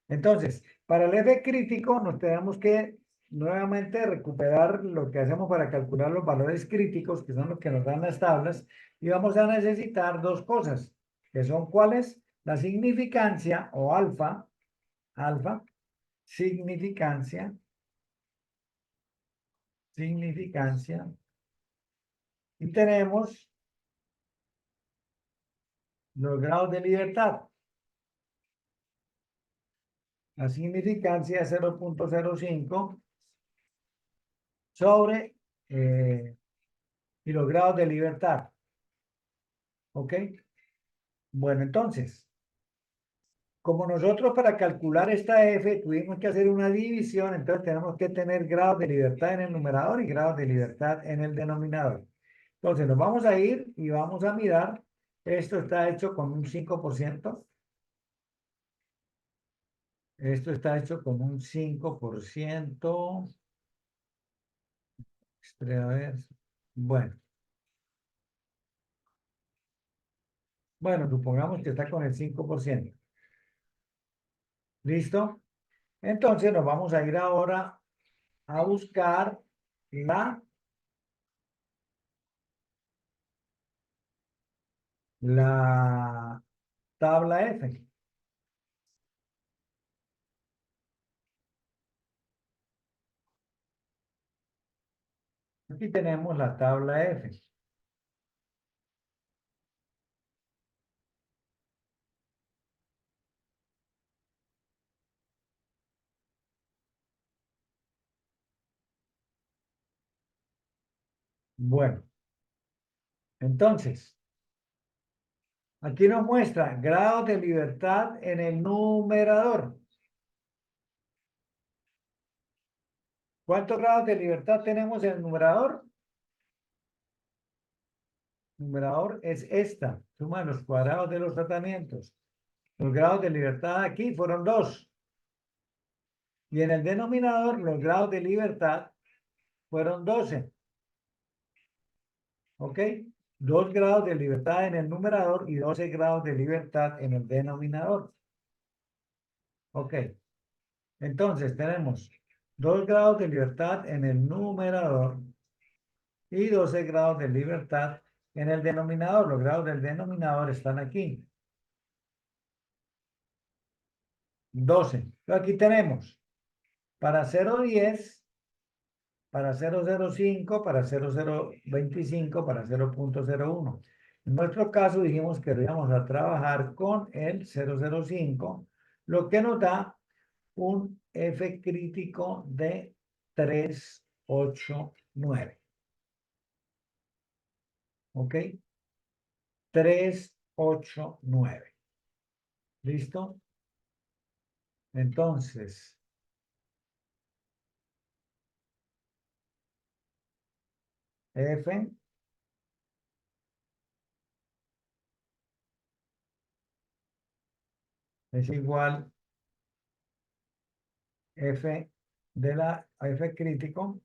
Speaker 1: Entonces, para el F crítico nos tenemos que nuevamente recuperar lo que hacemos para calcular los valores críticos, que son los que nos dan las tablas, y vamos a necesitar dos cosas, que son cuáles: la significancia o alfa, significancia, y tenemos los grados de libertad. La significancia es 0.05 sobre y los grados de libertad. ¿Ok? Bueno, entonces, como nosotros para calcular esta F tuvimos que hacer una división, entonces tenemos que tener grados de libertad en el numerador y grados de libertad en el denominador. Entonces nos vamos a ir y vamos a mirar. Esto está hecho con un 5%. Esto está hecho con un 5%. A ver. Bueno. Bueno, supongamos que está con el 5%. ¿Listo? Entonces nos vamos a ir ahora a buscar la tabla F. Aquí tenemos la tabla F. Bueno, entonces, aquí nos muestra grados de libertad en el numerador. ¿Cuántos grados de libertad tenemos en el numerador? El numerador es esta, suma los cuadrados de los tratamientos. Los grados de libertad aquí fueron 2. Y en el denominador, los grados de libertad fueron 12. ¿Ok? 2 grados de libertad en el numerador y 12 grados de libertad en el denominador. ¿Ok? Entonces tenemos 2 grados de libertad en el numerador y 12 grados de libertad en el denominador. Los grados del denominador están aquí. 12. Entonces aquí tenemos para 0,10, para 0,05, para 0,025, para 0.01. En nuestro caso dijimos que íbamos a trabajar con el 0,05, lo que nos da un F crítico de 389. ¿Ok? 389. ¿Listo? Entonces, F es igual F de la F crítico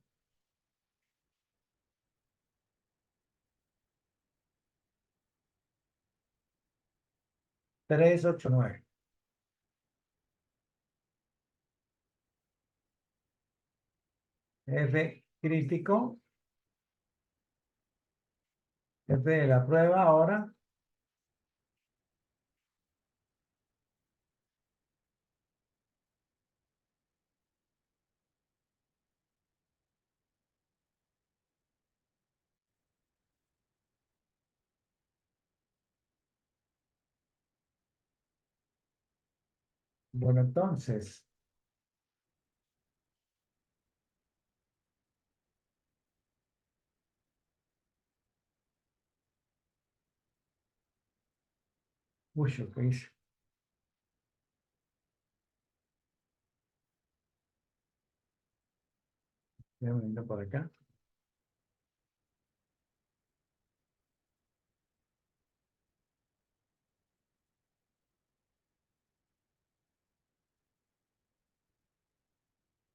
Speaker 1: nueve. F crítico, F de la prueba ahora, bueno, entonces, uy, ¿qué hice? Voy a venir por acá.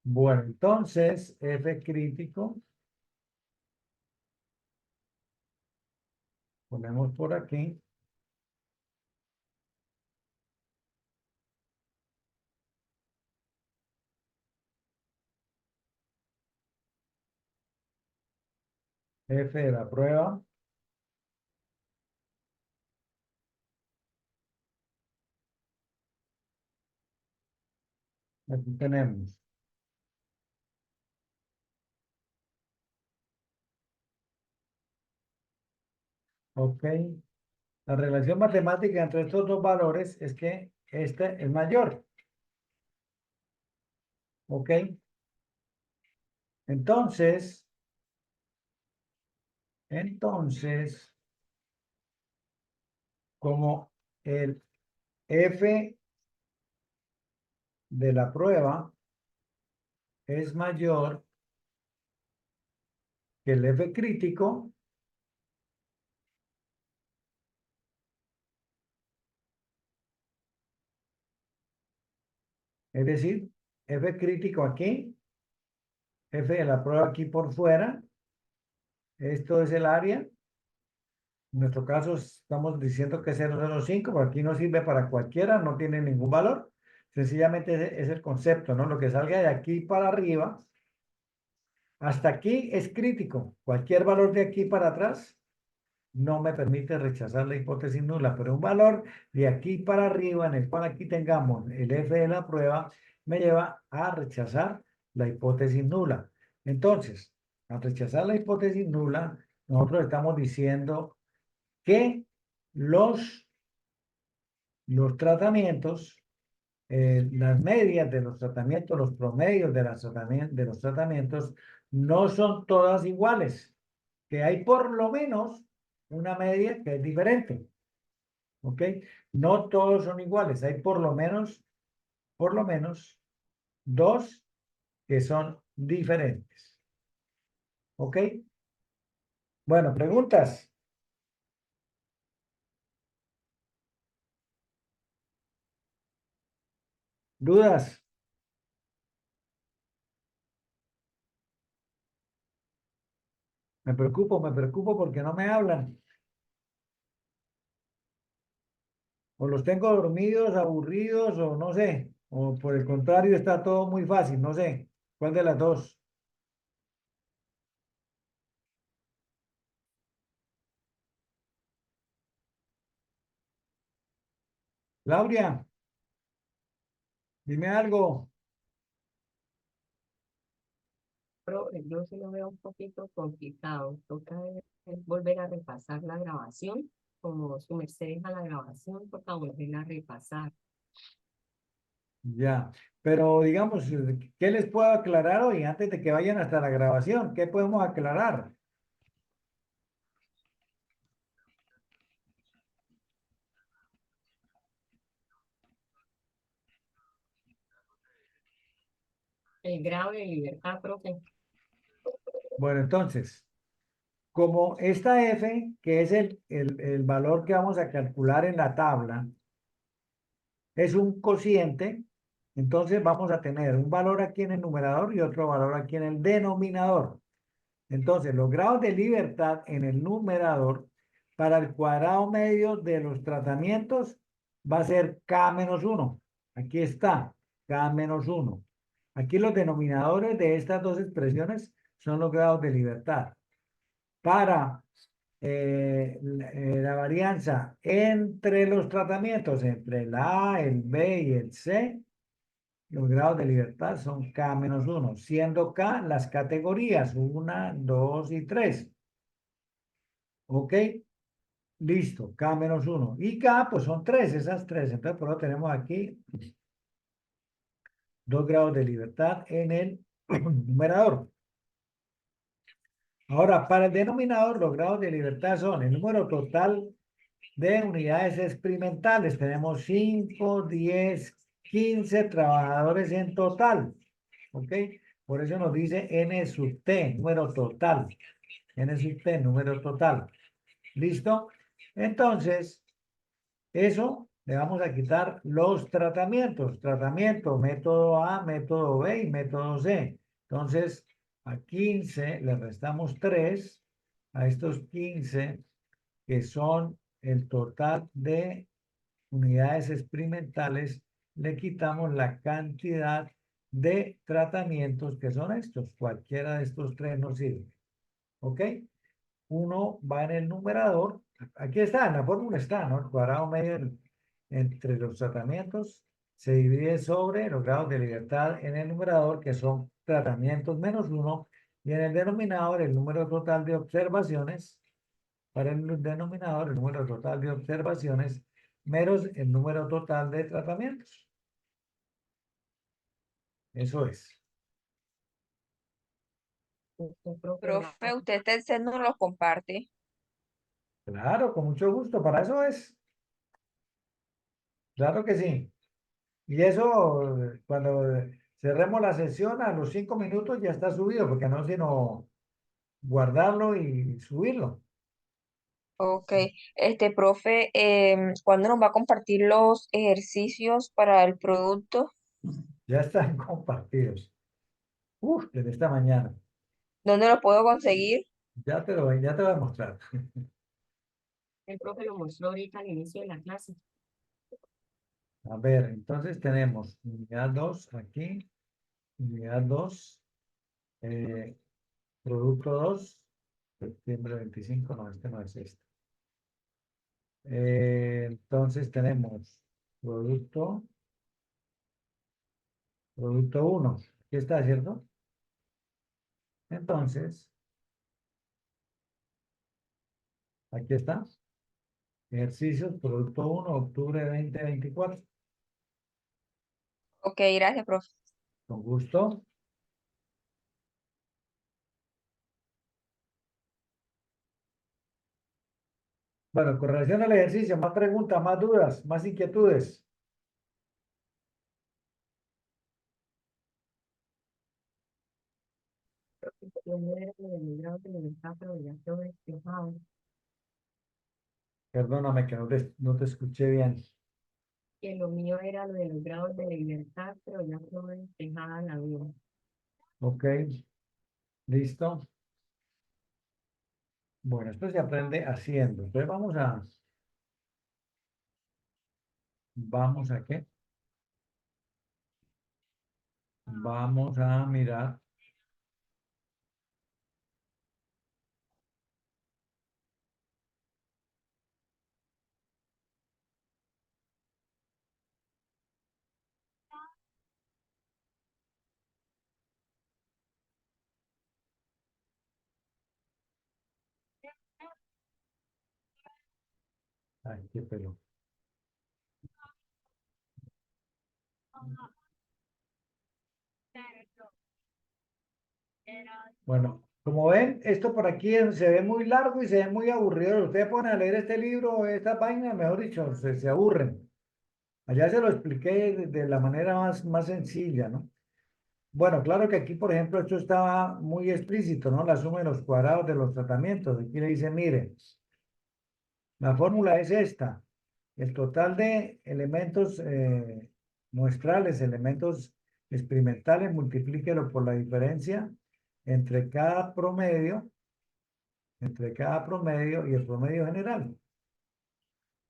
Speaker 1: Bueno, entonces, F crítico, ponemos por aquí, F de la prueba, aquí tenemos. Ok, La relación matemática entre estos dos valores es que este es mayor. ¿Ok? Entonces, como el F de la prueba es mayor que el F crítico, es decir, F crítico aquí, F de la prueba aquí por fuera, esto es el área. En nuestro caso estamos diciendo que es 0,05, pero aquí no sirve para cualquiera, no tiene ningún valor. Sencillamente es el concepto, ¿no? Lo que salga de aquí para arriba, hasta aquí es crítico. Cualquier valor de aquí para atrás no me permite rechazar la hipótesis nula, pero un valor de aquí para arriba, en el cual aquí tengamos el F de la prueba, me lleva a rechazar la hipótesis nula. Entonces, al rechazar la hipótesis nula, nosotros estamos diciendo que los tratamientos, las medias de los tratamientos, los promedios de los tratamientos, no son todas iguales, que hay por lo menos una media que es diferente. ¿Ok? No todos son iguales, hay por lo menos dos que son diferentes. ¿Ok? Bueno, preguntas. ¿Dudas? Me preocupo porque no me hablan. O los tengo dormidos, aburridos, o no sé. O por el contrario, está todo muy fácil, no sé. ¿Cuál de las dos? Claudia, dime algo.
Speaker 2: Pero yo sí lo veo un poquito complicado. Toca volver a repasar la grabación, como su merced deja la grabación, toca volverla a repasar.
Speaker 1: Ya. Pero digamos, ¿qué les puedo aclarar hoy antes de que vayan hasta la grabación? ¿Qué podemos aclarar?
Speaker 2: El grado de libertad, profe.
Speaker 1: Bueno, entonces, como esta F, que es el valor que vamos a calcular en la tabla, es un cociente, entonces vamos a tener un valor aquí en el numerador y otro valor aquí en el denominador. Entonces, los grados de libertad en el numerador para el cuadrado medio de los tratamientos va a ser K menos 1. Aquí está, K menos 1. Aquí los denominadores de estas dos expresiones son los grados de libertad. Para la varianza entre los tratamientos, entre el A, el B y el C, los grados de libertad son K menos 1, siendo K las categorías 1, 2 y 3. ¿Ok? Listo, K menos 1. Y K, pues son 3, esas 3. Entonces, por eso tenemos aquí 2 grados de libertad en el numerador. Ahora, para el denominador, los grados de libertad son el número total de unidades experimentales. Tenemos 5, 10, 15 trabajadores en total. ¿Ok? Por eso nos dice N sub T, número total. N sub T, número total. ¿Listo? Entonces, eso le vamos a quitar los tratamientos. Tratamiento, método A, método B y método C. Entonces, a 15 le restamos 3. A estos 15 que son el total de unidades experimentales, le quitamos la cantidad de tratamientos que son estos. Cualquiera de estos tres nos sirve. ¿Ok? Uno va en el numerador. Aquí está, en la fórmula está, ¿no? El cuadrado medio entre los tratamientos se divide sobre los grados de libertad en el numerador, que son tratamientos menos 1, y en el denominador el número total de observaciones para el denominador el número total de observaciones menos el número total de tratamientos. Eso es.
Speaker 2: Profe,
Speaker 4: Profe, usted este Excel no lo comparte.
Speaker 1: Claro, con mucho gusto, para eso es. Claro que sí. Y eso, cuando cerremos la sesión, a los 5 minutos ya está subido, porque no sino guardarlo y subirlo.
Speaker 4: Ok, profe, ¿cuándo nos va a compartir los ejercicios para el producto?
Speaker 1: Ya están compartidos. Uf, desde esta mañana.
Speaker 4: ¿Dónde lo puedo conseguir?
Speaker 1: Ya te voy a mostrar.
Speaker 2: el profe lo mostró ahorita al inicio de la clase.
Speaker 1: A ver, entonces tenemos unidad 2 aquí, unidad 2, producto 2, septiembre 25, no, este no es este. Entonces tenemos producto, producto 1. Aquí está, ¿cierto? Entonces, aquí está. Ejercicios, producto 1, octubre 2024.
Speaker 4: Ok, gracias, profe.
Speaker 1: Con gusto. Bueno, con relación al ejercicio, más preguntas, más dudas, más inquietudes.
Speaker 2: Yo no era lo de los grados de libertad, pero ya quedó despejado.
Speaker 1: Perdóname que no te escuché bien.
Speaker 2: Que lo mío era lo de los grados de libertad, pero ya quedó despejada la duda.
Speaker 1: Ok, listo. Bueno, esto se aprende haciendo. Entonces ¿vamos a qué? Vamos a mirar. Ay, qué pelo. Bueno, como ven, esto por aquí se ve muy largo y se ve muy aburrido. Ustedes ponen a leer este libro, esta página, mejor dicho, se aburren. Allá se lo expliqué de la manera más sencilla, ¿no? Bueno, claro que aquí, por ejemplo, esto estaba muy explícito, ¿no? La suma de los cuadrados de los tratamientos. Aquí le dice, mire, la fórmula es esta. El total de elementos muestrales, elementos experimentales, multiplíquelo por la diferencia entre cada promedio, y el promedio general.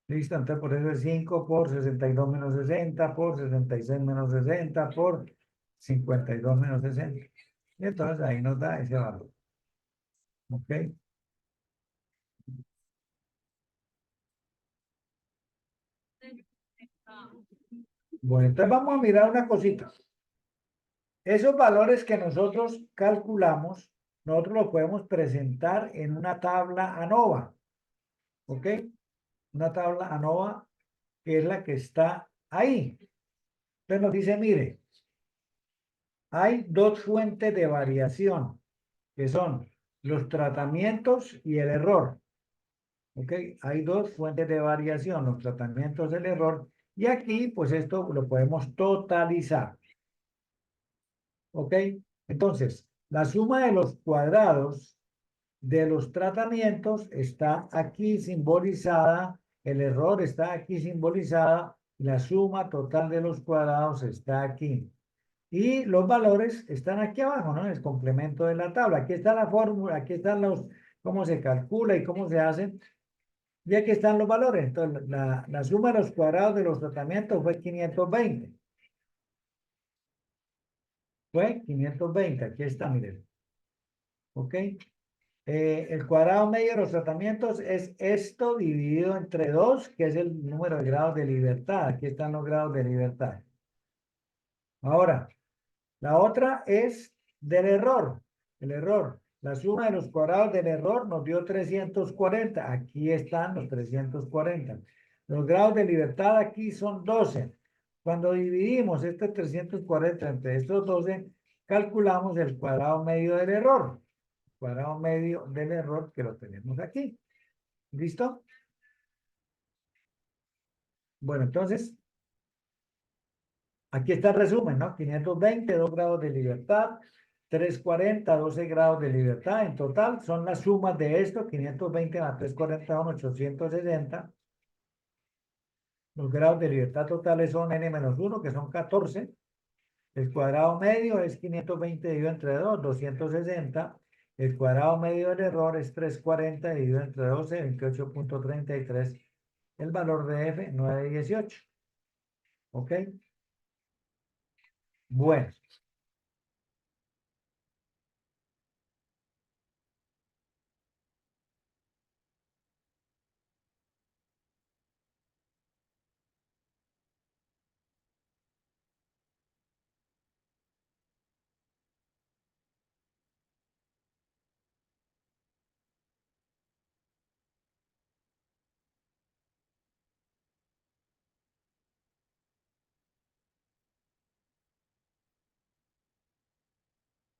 Speaker 1: Listo, entonces por eso es 5 por 62 menos 60 por 66 menos 60 por 52 menos 60. Y entonces ahí nos da ese valor. ¿Ok? Bueno, entonces vamos a mirar una cosita. Esos valores que nosotros calculamos, nosotros los podemos presentar en una tabla ANOVA. ¿Ok? Una tabla ANOVA que es la que está ahí. Entonces nos dice, mire, hay dos fuentes de variación, que son los tratamientos y el error. ¿Ok? Hay dos fuentes de variación, los tratamientos y el error. Y aquí, pues esto lo podemos totalizar. ¿Ok? Entonces, la suma de los cuadrados de los tratamientos está aquí simbolizada, el error está aquí simbolizada, la suma total de los cuadrados está aquí. Y los valores están aquí abajo, ¿no? El complemento de la tabla. Aquí está la fórmula, aquí están cómo se calcula y cómo se hace. Y aquí están los valores. Entonces, la suma de los cuadrados de los tratamientos fue 520. Fue 520. Aquí está, miren. ¿Ok? El cuadrado medio de los tratamientos es esto dividido entre 2, que es el número de grados de libertad. Aquí están los grados de libertad. Ahora, la otra es del error. El error. La suma de los cuadrados del error nos dio 340. Aquí están los 340. Los grados de libertad aquí son 12. Cuando dividimos este 340 entre estos 12, calculamos el cuadrado medio del error. Cuadrado medio del error que lo tenemos aquí. ¿Listo? Bueno, entonces, aquí está el resumen, ¿no? 520, 2 grados de libertad, 340, 12 grados de libertad. En total son las sumas de esto, 520 más 340 son 860. Los grados de libertad totales son n-1, que son 14. El cuadrado medio es 520 dividido entre 2, 260. El cuadrado medio del error es 340 dividido entre 12, 28.33. El valor de F, 918. ¿Ok? Bueno.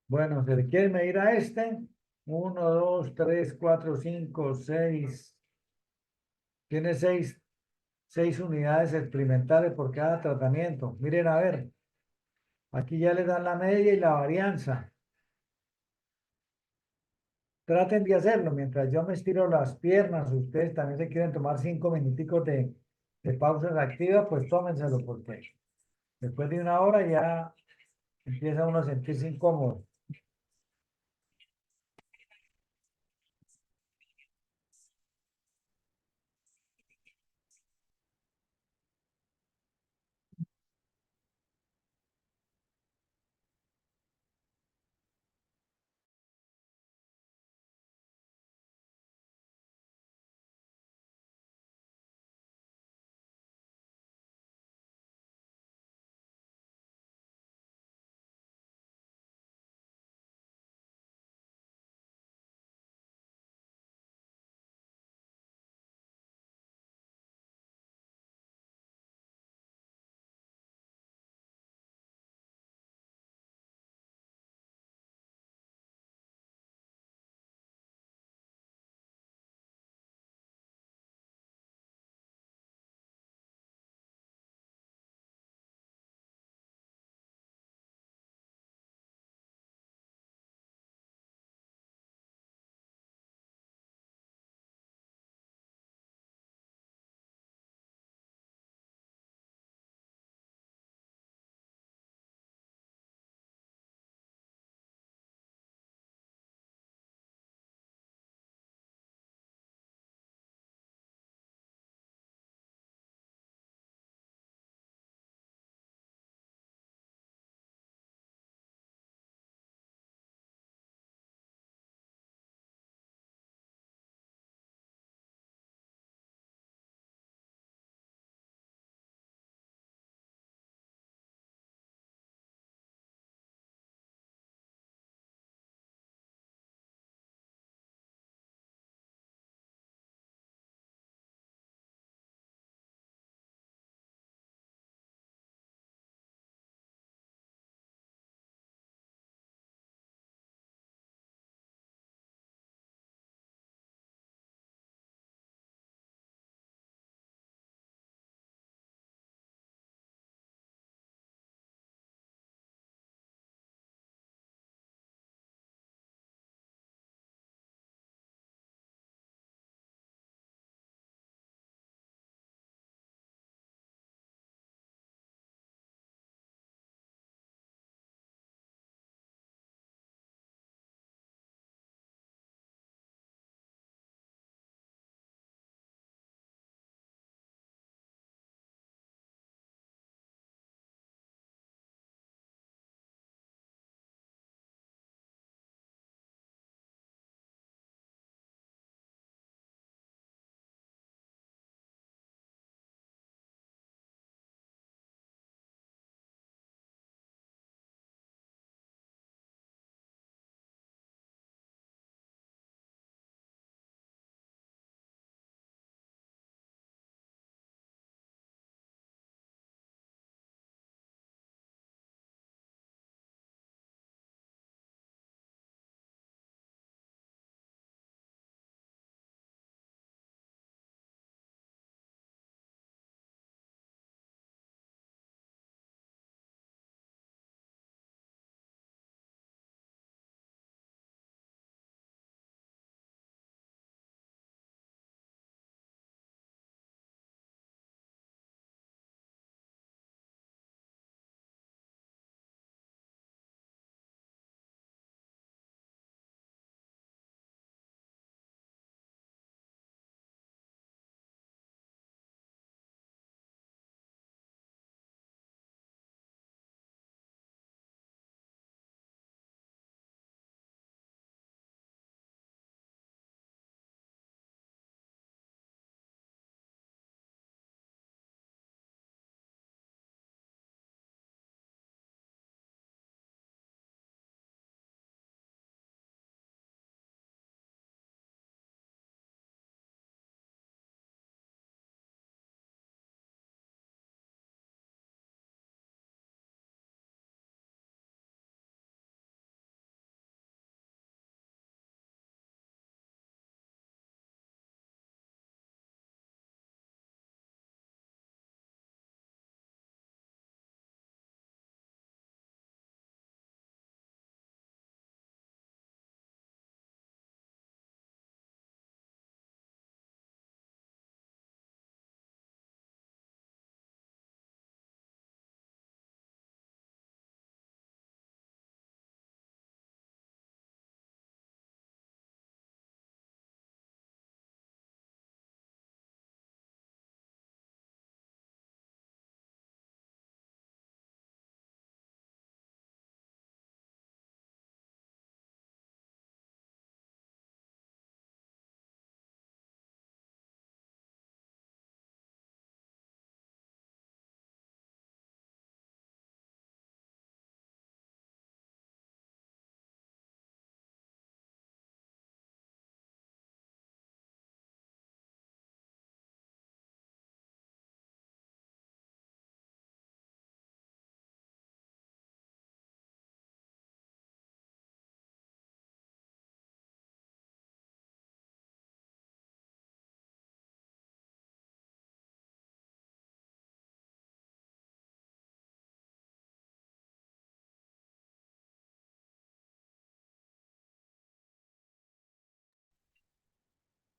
Speaker 1: Bueno, se le quiere medir a este. 1, 2, 3, 4, 5, 6. Tiene 6 unidades experimentales por cada tratamiento. Miren, a ver. Aquí ya le dan la media y la varianza. Traten de hacerlo. Mientras yo me estiro las piernas, ustedes también se quieren tomar 5 minuticos de pausas activas, pues tómenselo porque después de una hora ya empieza uno a sentirse incómodo.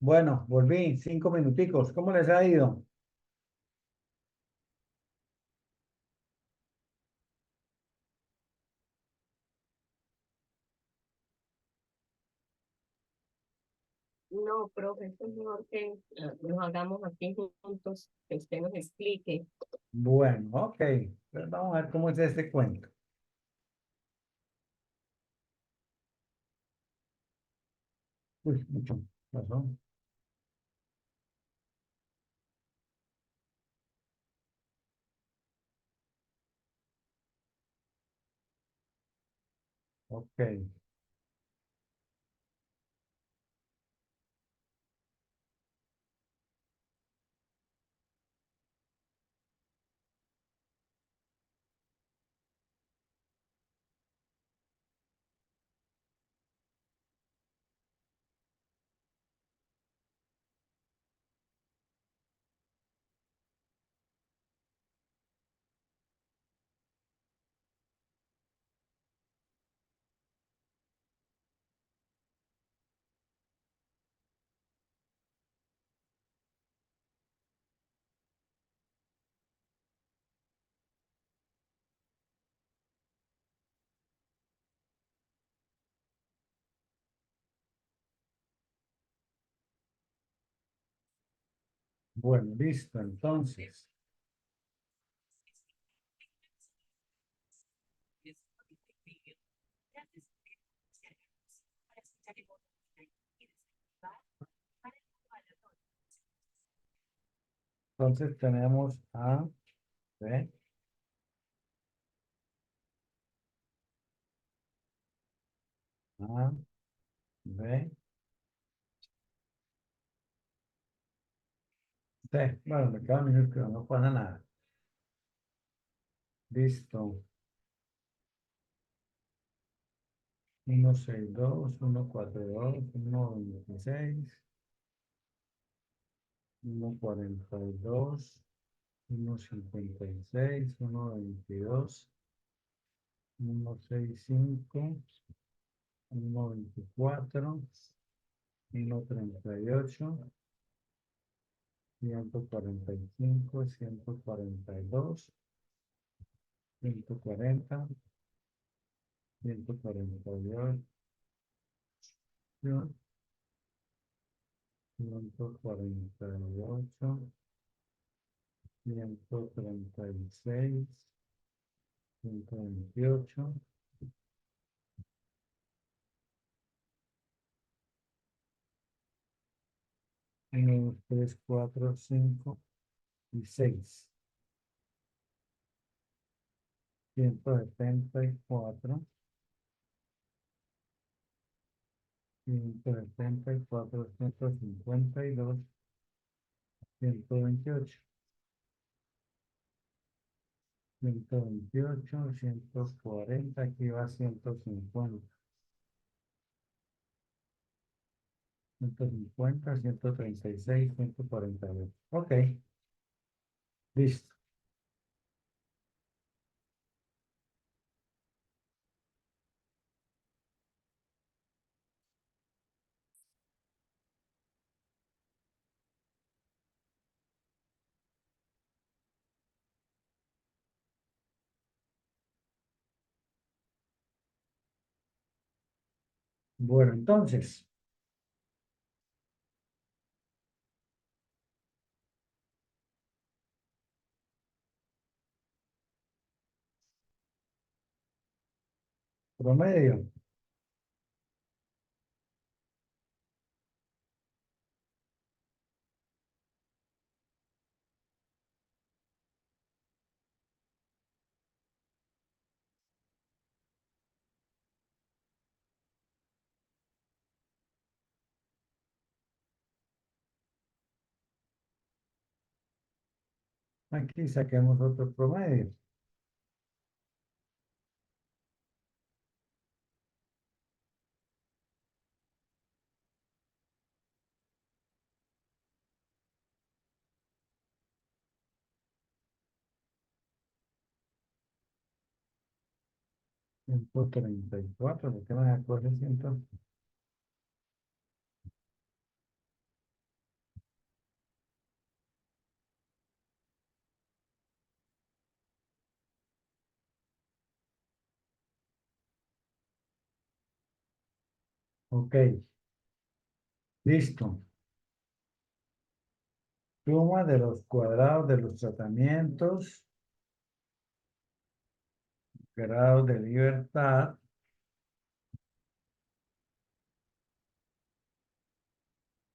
Speaker 1: Bueno, volví, 5 minuticos. ¿Cómo les ha ido?
Speaker 2: No, profe, es mejor que nos hagamos aquí juntos, que usted nos explique.
Speaker 1: Bueno, ok. Pues vamos a ver cómo es este cuento. Uy, mucho pasó. Ok. Bueno, listo. Entonces, tenemos A, B, A, B, C. Bueno, me queda minúsculo, no pasa nada. Listo. 162, 142, 126, 142, 156, 122, 165, 124, 138, 145, 142, 140, 142, 148, 136, 128, 1, 2, 3, 4, 5 y 6. 174, 174, 152, 128, 128, 140, aquí va 150, 150, 136, 148. Ok, listo. Bueno, entonces, promedio. Aquí saquemos otro promedio. Ciento treinta y cuatro, ¿por qué no me acuerdo? Ok, listo. Suma de los cuadrados de los tratamientos, grados de libertad,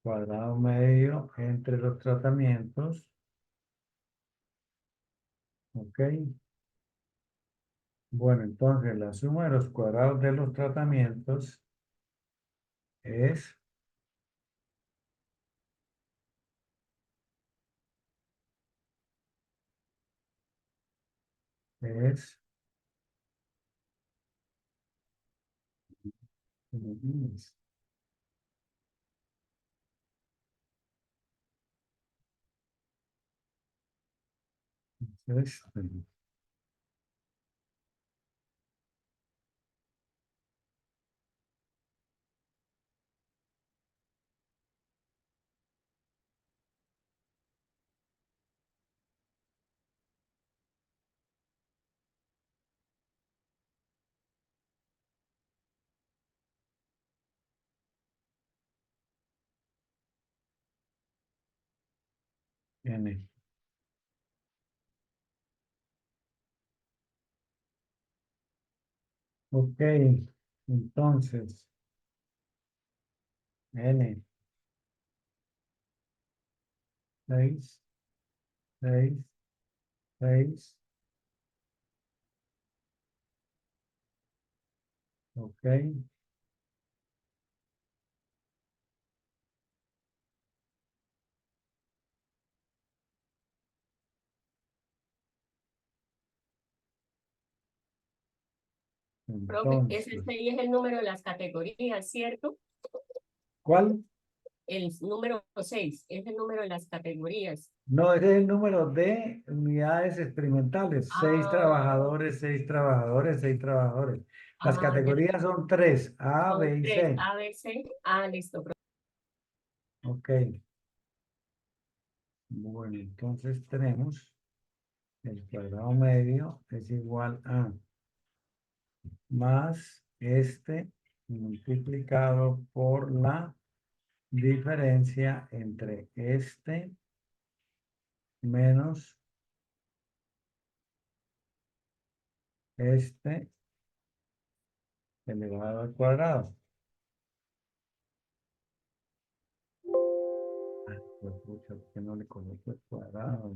Speaker 1: cuadrado medio entre los tratamientos. Ok. Bueno, entonces la suma de los cuadrados de los tratamientos es es este. N. Ok, entonces N, 6, 6, 6. Ok,
Speaker 2: Profe,
Speaker 1: entonces,
Speaker 2: ese 6 es el número de las categorías, ¿cierto?
Speaker 1: ¿cuál?
Speaker 2: El número 6 es el número de las categorías.
Speaker 1: No, ese es el número de unidades experimentales. Seis
Speaker 2: Ah,
Speaker 1: trabajadores, 6 trabajadores, 6 trabajadores. Las
Speaker 2: ya
Speaker 1: categorías son tres, A,
Speaker 2: son
Speaker 1: B y
Speaker 2: 3,
Speaker 1: C.
Speaker 2: A, B, C. Ah, listo, profe.
Speaker 1: Ok, bueno, entonces tenemos el cuadrado medio es igual a más este multiplicado por la diferencia entre este menos este elevado al cuadrado. Ay, pues, pucha, ¿por qué no le coloco el cuadrado?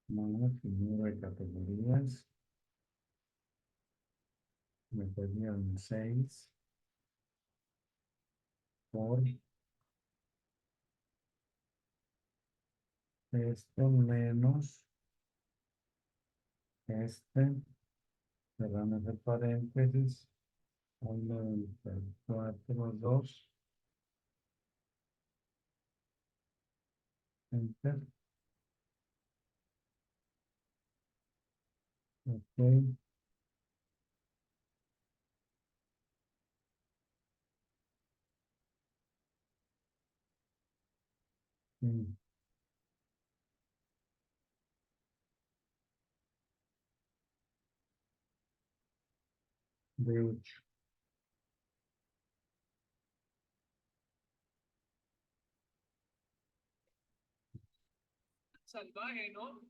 Speaker 1: Más el número de categorías. Me perdieron 6 por este menos este. Cerramos el paréntesis. 1,94,2. Enter. Ok. mm, De 8.
Speaker 5: Salvaje, ¿no?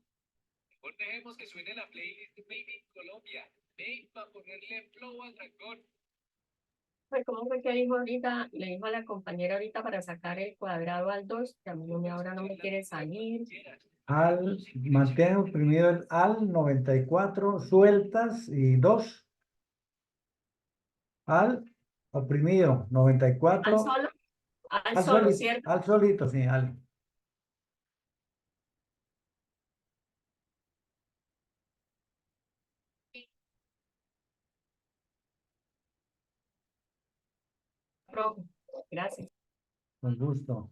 Speaker 5: Mejor dejemos que suene la playlist de Baby in Colombia. Babe, para ponerle flow al trancón.
Speaker 2: Pues, ¿cómo fue que dijo ahorita? Le dijo a la compañera ahorita para sacar el cuadrado al 2, que a mí ahora no me quiere salir.
Speaker 1: Mantén oprimido el al 94, sueltas y 2. Al oprimido,
Speaker 2: Al
Speaker 1: 94.
Speaker 2: solo, al solo, ¿cierto?
Speaker 1: Al solito, sí, al.
Speaker 2: Profe, gracias.
Speaker 1: Con gusto.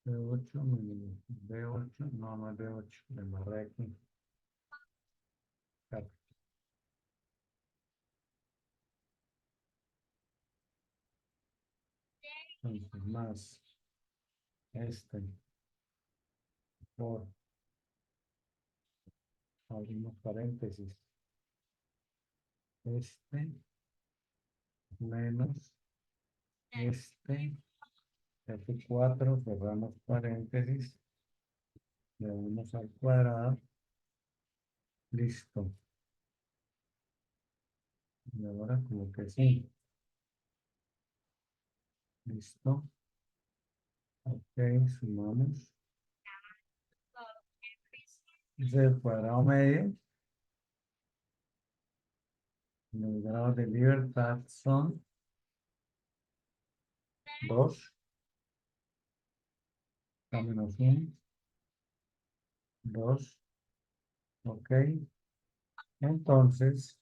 Speaker 1: B8 menos B8, no, no es B8, le embarré aquí. Entonces, más por, abrimos paréntesis, menos F4, cerramos paréntesis, le damos al cuadrado, listo. Y ahora como que sí. Listo. Ok, sumamos. Ese es el cuadrado medio. Los grados de libertad son 2. Menos 1. 2. Ok. Entonces,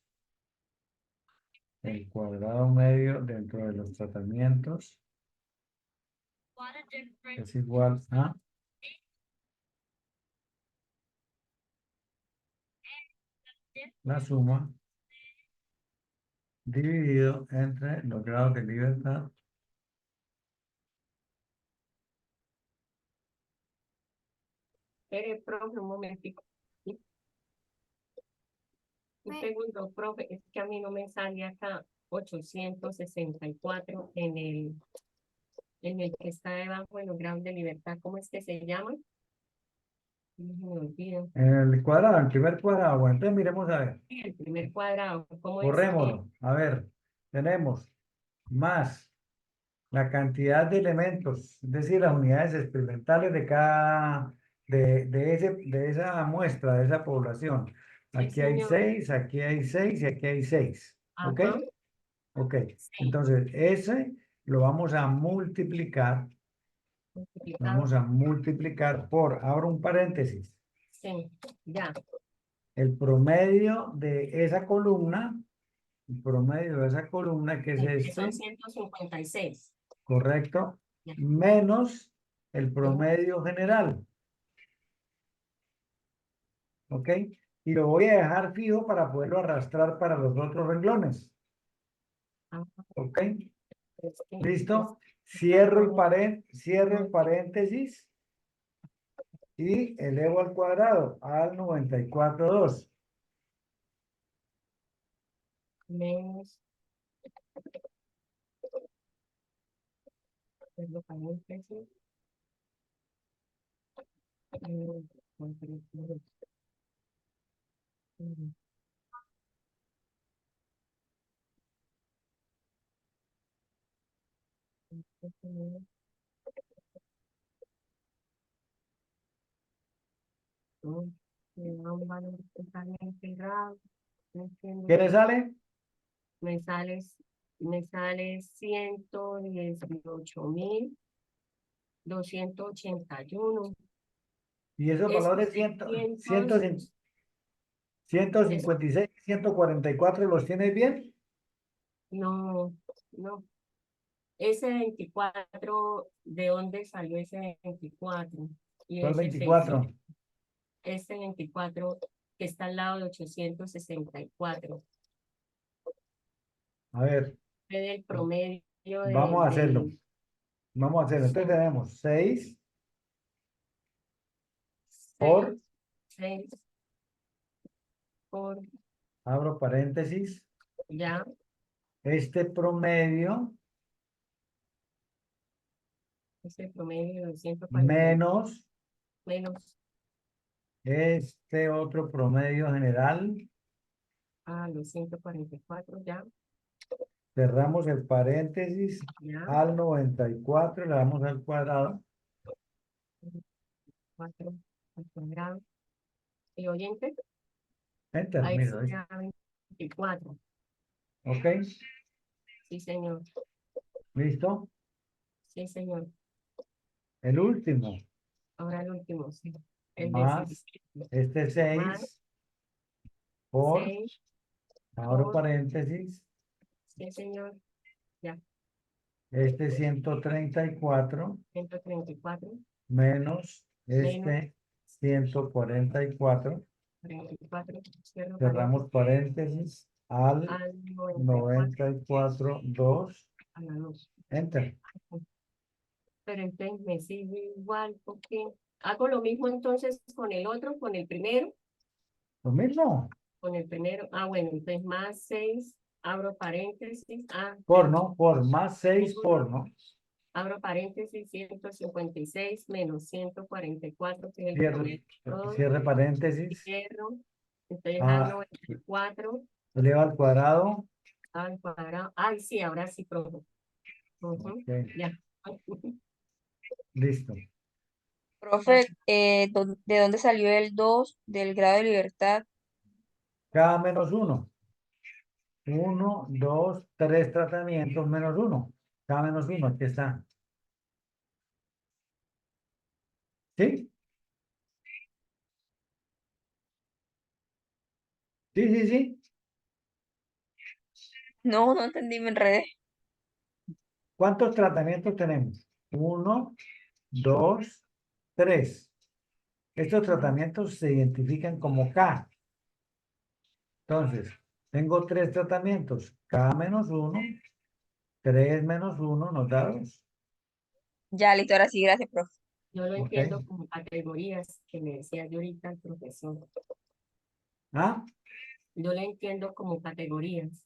Speaker 1: el cuadrado medio dentro de los tratamientos es igual a la suma dividido entre los grados de libertad
Speaker 2: Profe, un momentico. Un
Speaker 3: Sí.
Speaker 2: segundo, profe, es que a mí no me sale acá 864 en el que está debajo de los grados de libertad. ¿Cómo es que se llama? No se me olvida.
Speaker 1: el cuadrado, el primer cuadrado. Bueno, entonces miremos a ver.
Speaker 2: Sí, el primer cuadrado. ¿Cómo es que?
Speaker 1: Borrémoslo. A ver, tenemos más la cantidad de elementos, es decir, las unidades experimentales de cada, de esa muestra, de esa población.
Speaker 2: Sí,
Speaker 1: Aquí hay
Speaker 2: señor.
Speaker 1: 6, aquí hay 6 y aquí hay 6. ¿Ok?
Speaker 2: Ajá.
Speaker 1: Ok.
Speaker 2: Sí.
Speaker 1: Entonces, ese lo vamos a multiplicar.
Speaker 2: Multiplicado.
Speaker 1: Vamos a multiplicar por, abro un paréntesis,
Speaker 2: Sí, ya.
Speaker 1: el promedio de esa columna, el promedio de esa columna que es
Speaker 2: Sí, que son
Speaker 1: este,
Speaker 2: 156.
Speaker 1: correcto,
Speaker 2: Ya.
Speaker 1: menos el promedio general. ¿Ok? Y lo voy a dejar fijo para poderlo arrastrar para los otros renglones.
Speaker 2: Ajá.
Speaker 1: ¿Ok?
Speaker 2: Es que
Speaker 1: ¿Listo?
Speaker 2: es-
Speaker 1: Cierro el paréntesis y elevo al cuadrado al 94.2.
Speaker 2: menos. Es lo que hay que hacer. Mm, me da un valor totalmente raro. No entiendo.
Speaker 1: ¿Qué le sale?
Speaker 2: Me sale, me sale 118.281.
Speaker 1: Y esos
Speaker 2: Esos
Speaker 1: valores
Speaker 2: 600,
Speaker 1: 156, 144, ¿los tienes bien?
Speaker 2: no, no. Ese 24, ¿de dónde salió ese 24? Y
Speaker 1: ¿Cuál
Speaker 2: ese
Speaker 1: 24?
Speaker 2: 600, ese 24 que está al lado de 864.
Speaker 1: A ver,
Speaker 2: Es el promedio
Speaker 1: vamos a hacerlo. Vamos a hacerlo. Entonces
Speaker 2: sí,
Speaker 1: tenemos 6 por,
Speaker 2: 6 por,
Speaker 1: abro paréntesis,
Speaker 2: ya,
Speaker 1: este promedio
Speaker 2: ese promedio de 140
Speaker 1: menos
Speaker 2: menos
Speaker 1: este otro promedio general.
Speaker 2: a los 144, ya,
Speaker 1: Cerramos el paréntesis
Speaker 2: ya,
Speaker 1: al 94, le damos al cuadrado.
Speaker 2: 4 al cuadrado. ¿Y oyente?
Speaker 1: Enter,
Speaker 2: Ahí
Speaker 1: mira,
Speaker 2: sí ya 24.
Speaker 1: ok,
Speaker 2: Sí, señor.
Speaker 1: listo.
Speaker 2: Sí, señor.
Speaker 1: El último,
Speaker 2: Ahora el último, sí. El de
Speaker 1: más
Speaker 2: 600.
Speaker 1: este
Speaker 2: Más
Speaker 1: 6 por,
Speaker 2: 6
Speaker 1: abro
Speaker 2: por,
Speaker 1: paréntesis,
Speaker 2: sí, señor. Ya,
Speaker 1: este 134
Speaker 2: 134
Speaker 1: menos
Speaker 2: menos
Speaker 1: este 144.
Speaker 2: 44. Cierro
Speaker 1: Cerramos paréntesis al
Speaker 2: al 94
Speaker 1: 94.2.
Speaker 2: a la 2.
Speaker 1: Enter.
Speaker 2: pero entonces me sigue igual porque hago lo mismo entonces con el otro, con el primero,
Speaker 1: Lo mismo.
Speaker 2: ah, bueno, entonces más 6, abro paréntesis,
Speaker 1: Por, ¿no? Por, más 6 por, ¿no?
Speaker 2: abro paréntesis, 156 menos 144, que es el
Speaker 1: Cierre,
Speaker 2: promedio,
Speaker 1: cierre paréntesis.
Speaker 2: cierro, entonces da
Speaker 1: Ah,
Speaker 2: 94
Speaker 1: eleva al cuadrado.
Speaker 2: al cuadrado, ay, sí, ahora sí, profe. Ujú,
Speaker 1: Ok,
Speaker 2: ya.
Speaker 1: listo.
Speaker 4: Profe, ¿de dónde salió el 2 del grado de libertad?
Speaker 1: K menos 1. 1, 2, 3 tratamientos menos 1. K menos 1, aquí está. ¿Sí? Sí, sí, sí.
Speaker 4: No, no entendí, me enredé.
Speaker 1: ¿Cuántos tratamientos tenemos? 1, 2, 3. Estos tratamientos se identifican como K. Entonces, tengo 3 tratamientos. K menos 1, 3 menos 1 nos da 2.
Speaker 4: Ya, listo, ahora sí, gracias, profe.
Speaker 2: Yo lo
Speaker 1: ¿Ok?
Speaker 2: entiendo como categorías que me decía yo ahorita el profesor.
Speaker 1: ¿Ah?
Speaker 2: Yo lo entiendo como categorías.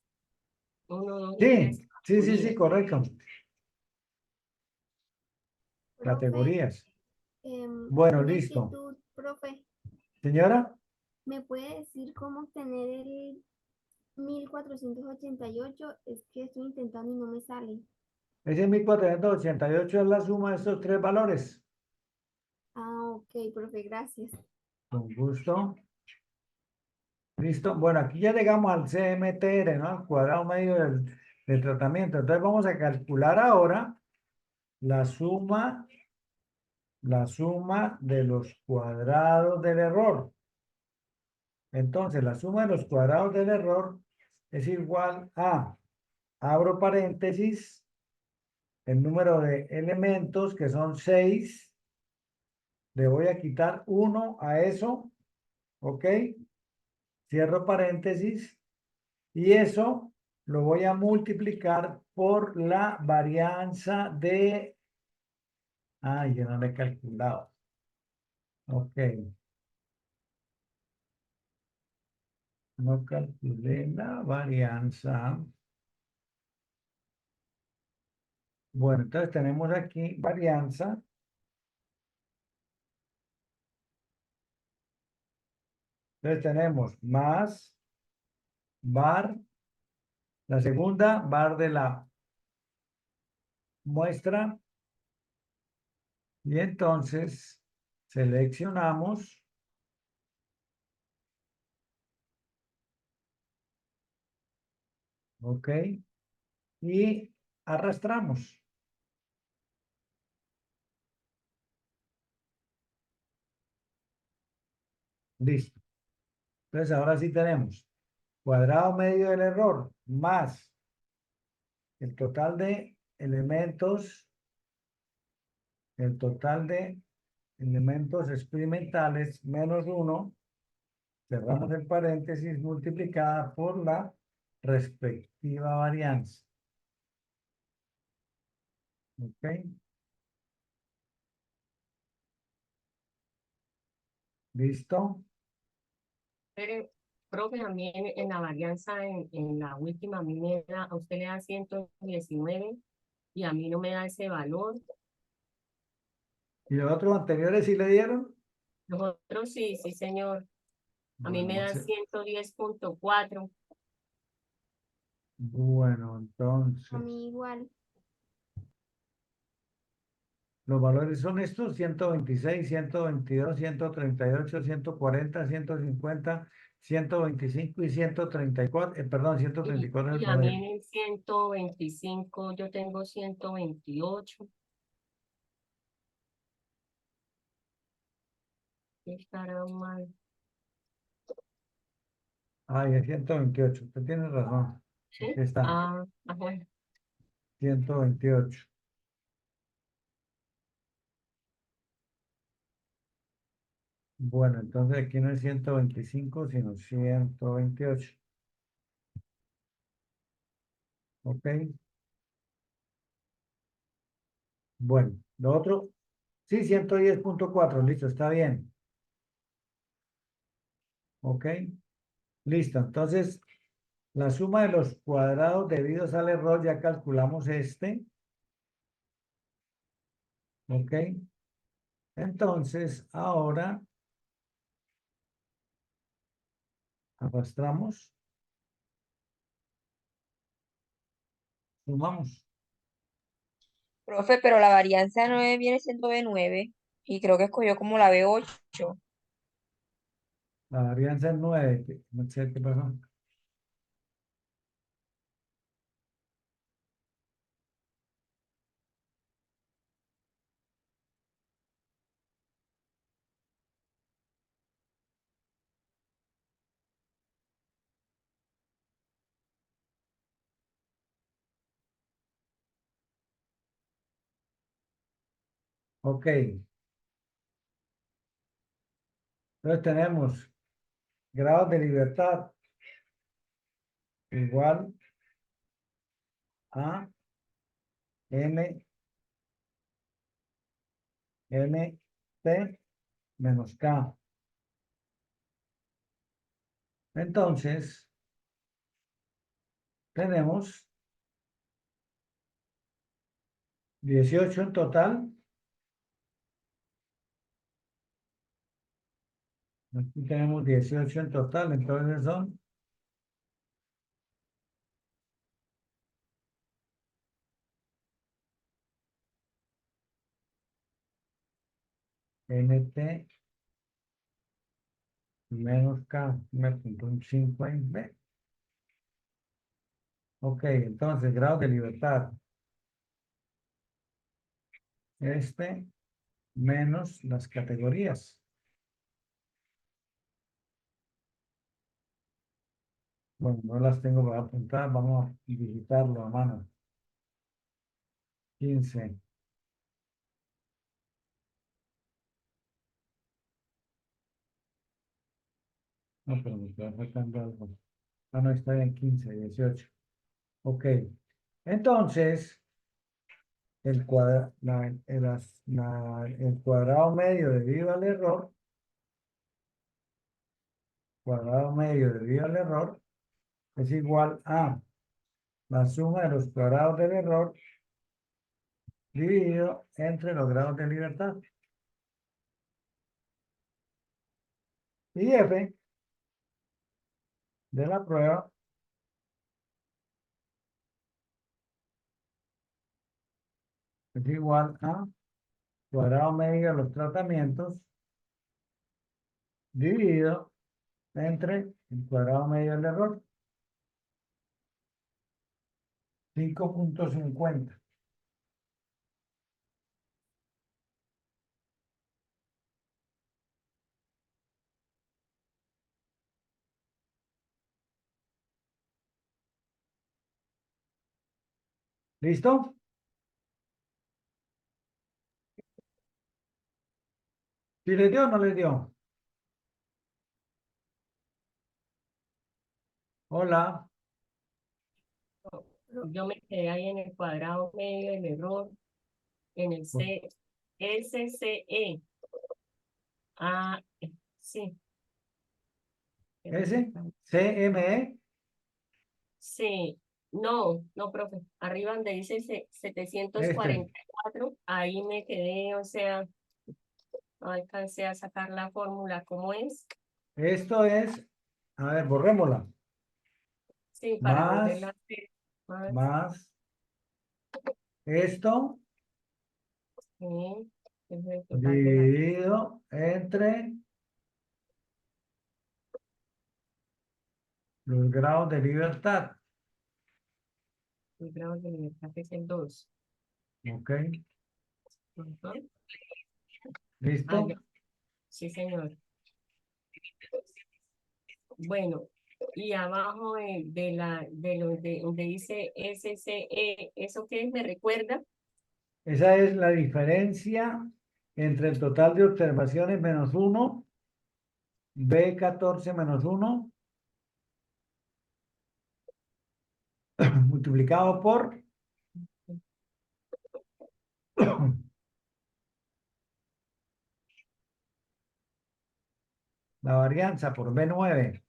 Speaker 2: 1, 2 y
Speaker 1: Sí,
Speaker 2: 3
Speaker 1: sí, sí, sí,
Speaker 2: categorías.
Speaker 1: correcto.
Speaker 3: Profe,
Speaker 1: Categorías. Bueno,
Speaker 3: una
Speaker 1: listo.
Speaker 3: inquietud, profe.
Speaker 1: Señora,
Speaker 3: ¿Me puede decir cómo obtener el 1488? Es que estoy intentando y no me sale.
Speaker 1: ese 1488 es la suma de estos 3 valores.
Speaker 3: Ah, ok, profe, gracias.
Speaker 1: Con gusto. Listo. Bueno, aquí ya llegamos al CMTR, ¿no? Al cuadrado medio del tratamiento. Entonces vamos a calcular ahora la suma, la suma de los cuadrados del error. Entonces, la suma de los cuadrados del error es igual a, abro paréntesis, el número de elementos que son 6. Le voy a quitar 1 a eso, ¿ok? Cierro paréntesis. Y eso lo voy a multiplicar por la varianza de... Ay, yo no lo he calculado. Ok. No calculé la varianza. Bueno, entonces tenemos aquí varianza. Entonces tenemos más var, la segunda var de la muestra. Y entonces seleccionamos. Ok. Y arrastramos. Listo. Entonces ahora sí tenemos cuadrado medio del error más el total de elementos, el total de elementos experimentales menos 1, cerramos el paréntesis, multiplicada por la respectiva varianza. ¿Ok? ¿Listo?
Speaker 2: Pero, profe, a mí en la varianza, en la última, a mí me da, a usted le da 119 y a mí no me da ese valor.
Speaker 1: ¿Y los otros anteriores sí le dieron?
Speaker 2: Los otros sí, sí, señor. A mí
Speaker 1: Bueno,
Speaker 2: me da 110.4.
Speaker 1: bueno,
Speaker 3: A
Speaker 1: entonces,
Speaker 3: mí igual.
Speaker 1: los valores son estos: 126, 122, 138, 140, 150, 125 y 134. Perdón, 134 es el
Speaker 2: Y a mí
Speaker 1: promedio.
Speaker 2: en el 125 yo tengo 128. Estará mal.
Speaker 1: Ay, es 128. Usted tiene razón.
Speaker 2: ¿Sí?
Speaker 1: Aquí está,
Speaker 2: Bueno.
Speaker 1: 128. Bueno, entonces aquí no es 125, sino 128. ¿Ok? Bueno, lo otro, sí, 110.4, listo, está bien. Ok, listo. Entonces, la suma de los cuadrados debidos al error, ya calculamos este. Ok, entonces, ahora arrastramos, sumamos.
Speaker 4: Profe, pero la varianza 9 viene siendo B9 y creo que escogió como la B8.
Speaker 1: La varianza es 9. No sé qué pasó. Ok, entonces tenemos grados de libertad igual a T menos K. Entonces, tenemos 18 en total. Aquí tenemos 18 en total, entonces son NT menos K, me apunto un 5 en B. Ok, entonces grado de libertad. Este menos las categorías. Bueno, no las tengo para apuntar, vamos a digitarlo a mano. 15. No, pero me está faltando algo. Ah, no, está en 15, 18. Ok. Entonces, el cuadrado medio debido al error, cuadrado medio debido al error, es igual a la suma de los cuadrados del error dividido entre los grados de libertad. Y F de la prueba es igual a cuadrado medio de los tratamientos dividido entre el cuadrado medio del error. 5.50. ¿Listo? ¿Sí le dio o no le dio? Hola.
Speaker 2: Yo me quedé ahí en el cuadrado medio del error, en el SCE. Ah, sí.
Speaker 1: S, CME,
Speaker 2: Sí, no, profe. Arriba donde dice setecientos
Speaker 1: este.
Speaker 2: cuarenta y cuatro, ahí me quedé, o sea, no alcancé a sacar la fórmula. ¿Cómo es?
Speaker 1: Esto es, a ver, borrémosla.
Speaker 2: Sí, para volverla a
Speaker 1: Más,
Speaker 2: hacer. Más,
Speaker 1: más, esto
Speaker 2: sí, es el total de la
Speaker 1: dividido entre los grados de libertad.
Speaker 2: el grado de libertad, que es el 2.
Speaker 1: ¿Ok?
Speaker 2: Ajá. Ah, ya,
Speaker 1: ¿Listo?
Speaker 2: sí, señor. Bueno, y abajo donde dice SCE, ¿eso qué es? ¿Me recuerda?
Speaker 1: Esa es la diferencia entre el total de observaciones menos 1, B14 menos 1, multiplicado por La varianza por B9.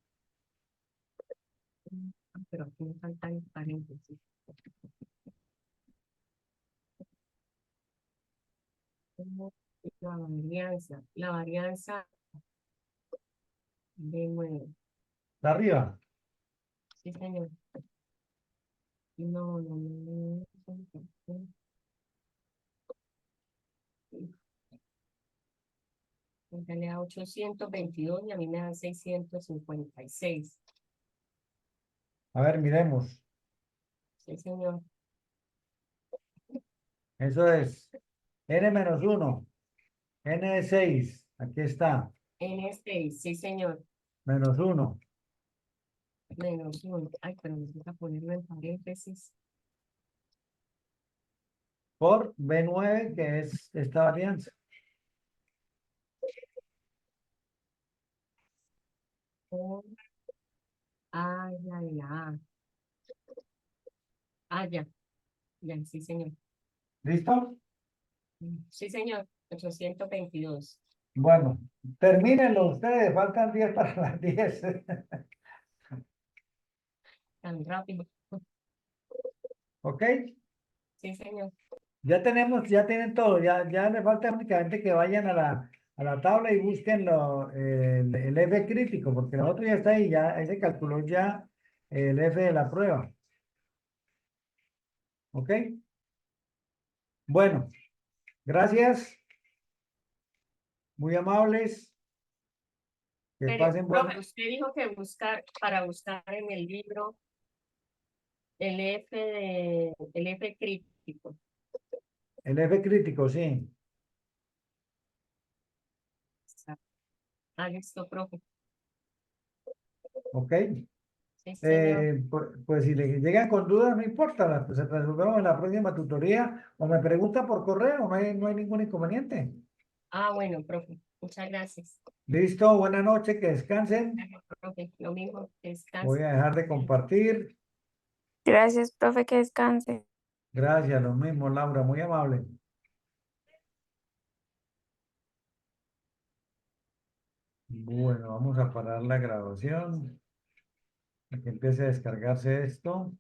Speaker 2: Pero aquí me faltan el paréntesis. La varianza de 9.
Speaker 1: ¿Está arriba?
Speaker 2: Sí, señor. No, no, no, no. Él le da 822 y a mí me dan 656.
Speaker 1: A ver, miremos.
Speaker 2: Sí, señor.
Speaker 1: Eso es N-1. N es 6. Aquí está.
Speaker 2: N6, sí, señor.
Speaker 1: -1.
Speaker 2: Menos 1. Ay, pero necesito ponerlo en paréntesis.
Speaker 1: Por B9, que es esta varianza.
Speaker 2: Por A, ya. Ah, ya. Ya, sí, señor.
Speaker 1: ¿Listo?
Speaker 2: Sí, señor. 822.
Speaker 1: Bueno, termínenlo ustedes. Faltan 10 para las 10.
Speaker 2: Tan rápido.
Speaker 1: ¿Ok?
Speaker 2: Sí, señor.
Speaker 1: Ya tenemos, ya tienen todo. Ya les falta únicamente que vayan a la tabla y busquen el F crítico, porque lo otro ya está ahí. Ya ahí se calculó ya el F de la prueba. ¿Ok? Bueno, gracias. Muy amables. Que
Speaker 2: Pero,
Speaker 1: pasen
Speaker 2: profe,
Speaker 1: buenas.
Speaker 2: usted dijo que para buscar en el libro el F crítico.
Speaker 1: El F crítico, sí.
Speaker 2: Ah, listo, profe.
Speaker 1: ¿Ok?
Speaker 2: Sí, señor.
Speaker 1: Pues si le llegan con dudas, no importa, pues se resolvemos en la próxima tutoría o me pregunta por correo, no hay ningún inconveniente.
Speaker 2: Ah, bueno, profe. Muchas gracias.
Speaker 1: Listo, buena noche, que descansen.
Speaker 2: Profe, lo mismo.
Speaker 1: Voy
Speaker 2: Descanse.
Speaker 1: a dejar de compartir.
Speaker 4: Gracias, profe, que descanse.
Speaker 1: Gracias, lo mismo, Laura, muy amable. Bueno, vamos a parar la grabación. Que empiece a descargarse esto.